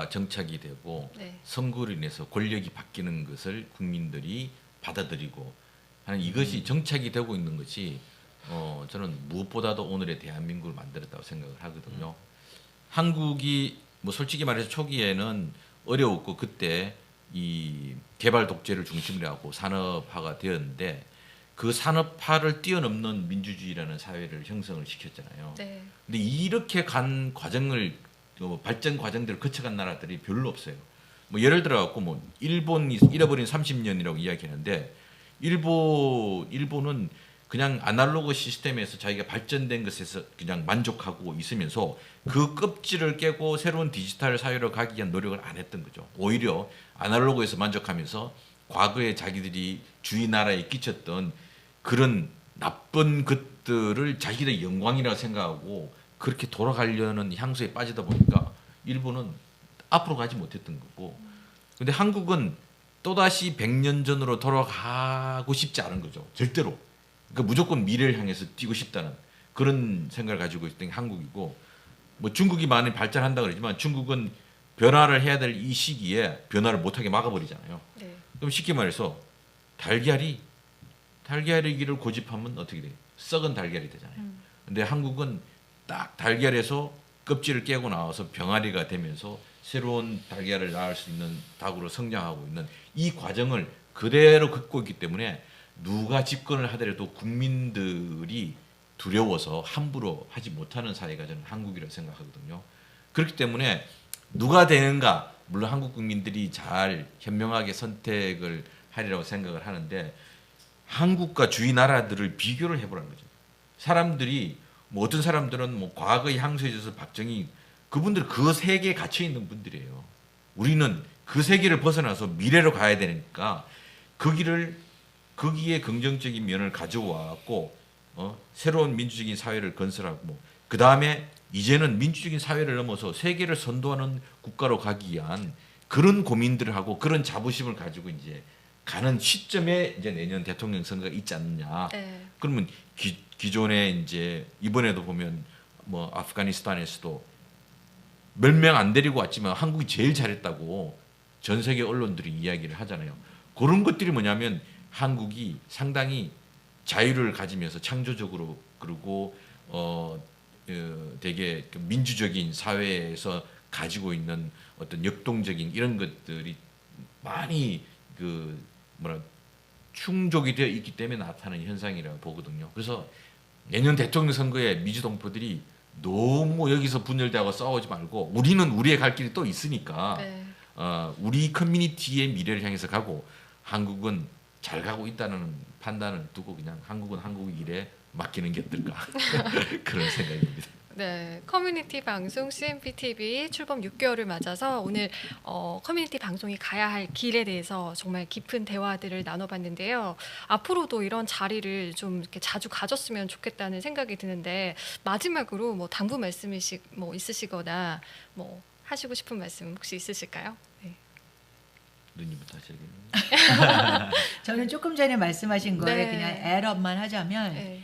정착이 되고 네. 선거로 인해서 권력이 바뀌는 것을 국민들이 받아들이고 하는 이것이 정착이 되고 있는 것이 저는 무엇보다도 오늘의 대한민국을 만들었다고 생각을 하거든요. 한국이 뭐 솔직히 말해서 초기에는 어려웠고 그때 이 개발 독재를 중심으로 하고 산업화가 되었는데 그 산업화를 뛰어넘는 민주주의라는 사회를 형성을 시켰잖아요. 네. 근데 이렇게 간 과정을 발전 과정들을 거쳐간 나라들이 별로 없어요. 뭐 예를 들어 갖고 뭐 일본이 잃어버린 30년이라고 이야기하는데 일본은 그냥 아날로그 시스템에서 자기가 발전된 것에서 그냥 만족하고 있으면서 그 껍질을 깨고 새로운 디지털 사회로 가기 위한 노력을 안 했던 거죠. 오히려 아날로그에서 만족하면서 과거에 자기들이 주위 나라에 끼쳤던 그런 나쁜 것들을 자기들의 영광이라고 생각하고 그렇게 돌아가려는 향수에 빠지다 보니까 일본은 앞으로 가지 못했던 거고, 근데 한국은 또다시 100년 전으로 돌아가고 싶지 않은 거죠. 절대로. 그러니까 무조건 미래를 향해서 뛰고 싶다는 그런 생각을 가지고 있던 게 한국이고, 뭐 중국이 많이 발전한다 그러지만 중국은 변화를 해야 될 이 시기에 변화를 못하게 막아버리잖아요. 네. 그럼 쉽게 말해서 달걀이기를 고집하면 어떻게 돼요? 썩은 달걀이 되잖아요. 근데 한국은 딱 달걀에서 껍질을 깨고 나와서 병아리가 되면서 새로운 달걀을 낳을 수 있는 닭으로 성장하고 있는 이 과정을 그대로 긋고 있기 때문에 누가 집권을 하더라도 국민들이 두려워서 함부로 하지 못하는 사회가 저는 한국이라고 생각하거든요. 그렇기 때문에 누가 되는가, 물론 한국 국민들이 잘 현명하게 선택을 하리라고 생각을 하는데 한국과 주위 나라들을 비교를 해보라는 거죠. 사람들이 뭐 어떤 사람들은 뭐 과거의 향수에 있어서 박정희 그분들 그 세계에 갇혀 있는 분들이에요. 우리는 그 세계를 벗어나서 미래로 가야 되니까 거기에 긍정적인 면을 가져와갖고 새로운 민주적인 사회를 건설하고 그 다음에 이제는 민주적인 사회를 넘어서 세계를 선도하는 국가로 가기 위한 그런 고민들을 하고 그런 자부심을 가지고 이제 가는 시점에 이제 내년 대통령 선거가 있지 않느냐. 네. 그러면 기존에 이제 이번에도 보면 뭐 아프가니스탄에서도 몇 명 안 데리고 왔지만 한국이 제일 잘했다고 전 세계 언론들이 이야기를 하잖아요. 그런 것들이 뭐냐면 한국이 상당히 자유를 가지면서 창조적으로 그리고 되게 민주적인 사회에서 가지고 있는 어떤 역동적인 이런 것들이 많이 충족이 되어 있기 때문에 나타나는 현상이라고 보거든요. 그래서 내년 대통령 선거에 민주동포들이 너무 여기서 분열되고 싸우지 말고 우리는 우리의 갈 길이 또 있으니까 네. 우리 커뮤니티의 미래를 향해서 가고 한국은 잘 가고 있다는 판단을 두고 그냥 한국은 한국 일에 맡기는 게 어떨까 그런 생각입니다. 네, 커뮤니티 방송 CMP-TV 출범 6개월을 맞아서 오늘 커뮤니티 방송이 가야 할 길에 대해서 정말 깊은 대화들을 나눠봤는데요. 앞으로도 이런 자리를 좀 이렇게 자주 가졌으면 좋겠다는 생각이 드는데 마지막으로 뭐 당부 말씀이 뭐 있으시거나 뭐 하시고 싶은 말씀 혹시 있으실까요? 네. 누님부터 하시겠네요. 저는 조금 전에 말씀하신 거에 네. 그냥 애럽만 하자면 네.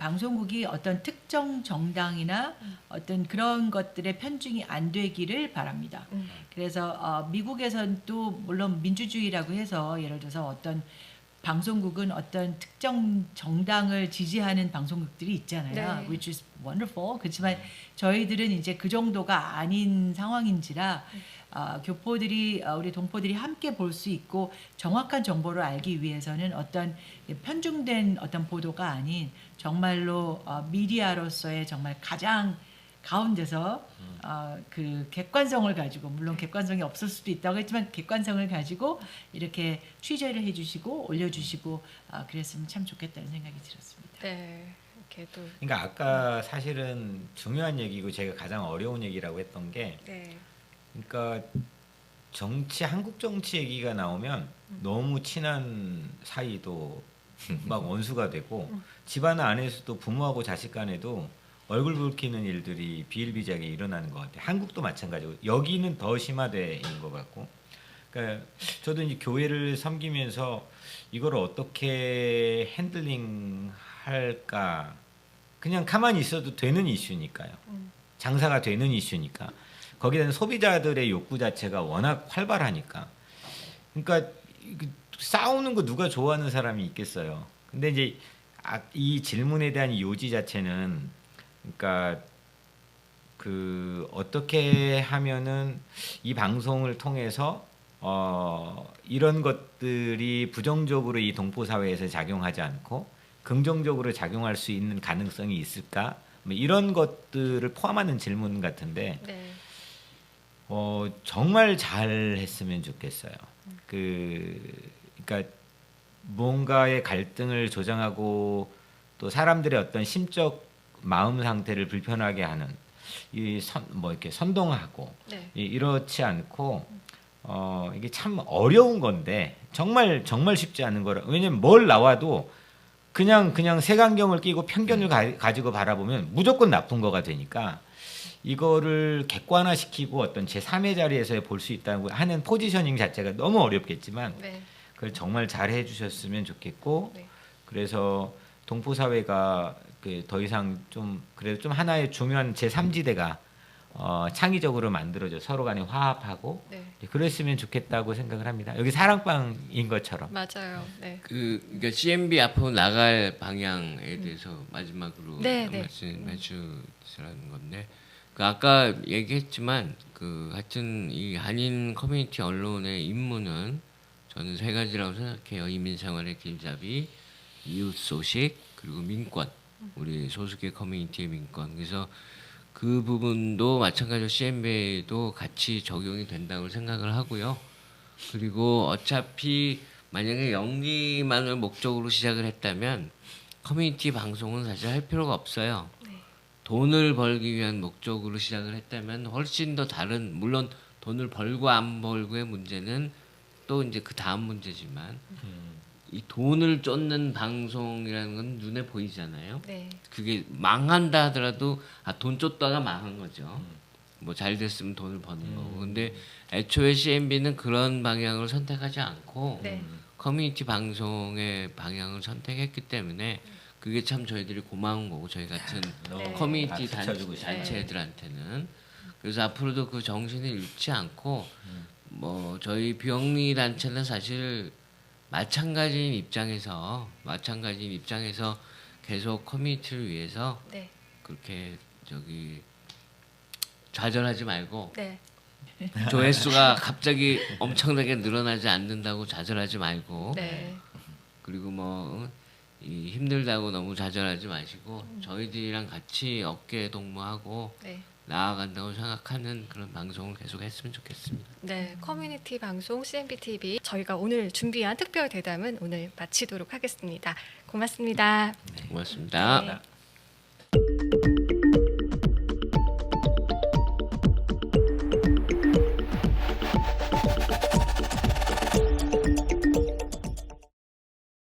방송국이 어떤 특정 정당이나 어떤 그런 것들의 편중이 안 되기를 바랍니다. 그래서 미국에서는 또 물론 민주주의라고 해서 예를 들어서 어떤 방송국은 어떤 특정 정당을 지지하는 방송국들이 있잖아요. 네. Which is wonderful. 그렇지만 저희들은 이제 그 정도가 아닌 상황인지라 교포들이 우리 동포들이 함께 볼 수 있고 정확한 정보를 알기 위해서는 어떤 편중된 어떤 보도가 아닌 정말로 미디어로서의 정말 가장 가운데서 그 객관성을 가지고 물론 객관성이 없을 수도 있다고 했지만 객관성을 가지고 이렇게 취재를 해주시고 올려주시고 그랬으면 참 좋겠다는 생각이 들었습니다. 네. 이렇게 또 그러니까 아까 사실은 중요한 얘기고 제가 가장 어려운 얘기라고 했던 게 네. 그러니까 한국 정치 얘기가 나오면 너무 친한 사이도 막 원수가 되고 집안 안에서도 부모하고 자식 간에도 얼굴 붉히는 일들이 비일비재하게 일어나는 것 같아요. 한국도 마찬가지고 여기는 더 심화되어 있는 것 같고 그러니까 저도 이제 교회를 섬기면서 이걸 어떻게 핸들링 할까 그냥 가만히 있어도 되는 이슈니까요. 장사가 되는 이슈니까 거기에는 소비자들의 욕구 자체가 워낙 활발하니까 그러니까 싸우는 거 누가 좋아하는 사람이 있겠어요. 근데 이제 이 질문에 대한 요지 자체는 그러니까 어떻게 하면은 이 방송을 통해서 이런 것들이 부정적으로 이 동포 사회에서 작용하지 않고 긍정적으로 작용할 수 있는 가능성이 있을까? 뭐 이런 것들을 포함하는 질문 같은데 네. 정말 잘 했으면 좋겠어요. 그러니까 뭔가의 갈등을 조장하고 또 사람들의 어떤 심적 마음 상태를 불편하게 하는 뭐 이렇게 선동하고 네. 이렇지 않고 이게 참 어려운 건데 정말 쉽지 않은 거라. 왜냐면 뭘 나와도 그냥 색안경을 끼고 편견을 가지고 바라보면 무조건 나쁜 거가 되니까 이거를 객관화시키고 어떤 제3의 자리에서 볼 수 있다고 하는 포지셔닝 자체가 너무 어렵겠지만 네. 그걸 정말 잘 해주셨으면 좋겠고 네. 그래서 동포 사회가 더 이상 좀 그래도 좀 하나의 중요한 제3지대가 창의적으로 만들어져 서로 간에 화합하고 네. 그랬으면 좋겠다고 생각을 합니다. 여기 사랑방인 것처럼. 맞아요. 네. 그러니까 CMB 앞으로 나갈 방향에 대해서 마지막으로 네, 한 네. 말씀 해주시라는 건데 그 아까 얘기했지만 하여튼 이 한인 커뮤니티 언론의 임무는 저는 세 가지라고 생각해요. 이민생활의 길잡이, 이웃 소식, 그리고 민권. 우리 소수계 커뮤니티의 민권. 그래서 그 부분도 마찬가지로 CMB에도 같이 적용이 된다고 생각을 하고요. 그리고 어차피 만약에 영리만을 목적으로 시작을 했다면 커뮤니티 방송은 사실 할 필요가 없어요. 돈을 벌기 위한 목적으로 시작을 했다면 훨씬 더 다른, 물론 돈을 벌고 안 벌고의 문제는 또 이제 그 다음 문제지만 이 돈을 쫓는 방송이라는 건 눈에 보이잖아요. 네. 그게 망한다 하더라도 돈 쫓다가 망한 거죠. 뭐 잘 됐으면 돈을 버는 거고. 근데 애초에 CMB는 그런 방향을 선택하지 않고 네. 커뮤니티 방송의 방향을 선택했기 때문에 그게 참 저희들이 고마운 거고 저희 같은 네. 커뮤니티 박수 쳐주고 싶네요. 단체들한테는. 그래서 앞으로도 그 정신을 잃지 않고 뭐 저희 비영리 단체는 사실 마찬가지인 입장에서 계속 커뮤니티를 위해서 네. 그렇게 좌절하지 말고 네. 조회수가 갑자기 엄청나게 늘어나지 않는다고 좌절하지 말고 네. 그리고 이 힘들다고 너무 좌절하지 마시고 저희들이랑 같이 어깨 동무하고 네. 나아간다고 생각하는 그런 방송을 계속 했으면 좋겠습니다. 네, 커뮤니티 방송 CMB TV 저희가 오늘 준비한 특별 대담은 오늘 마치도록 하겠습니다. 고맙습니다. 고맙습니다. 네.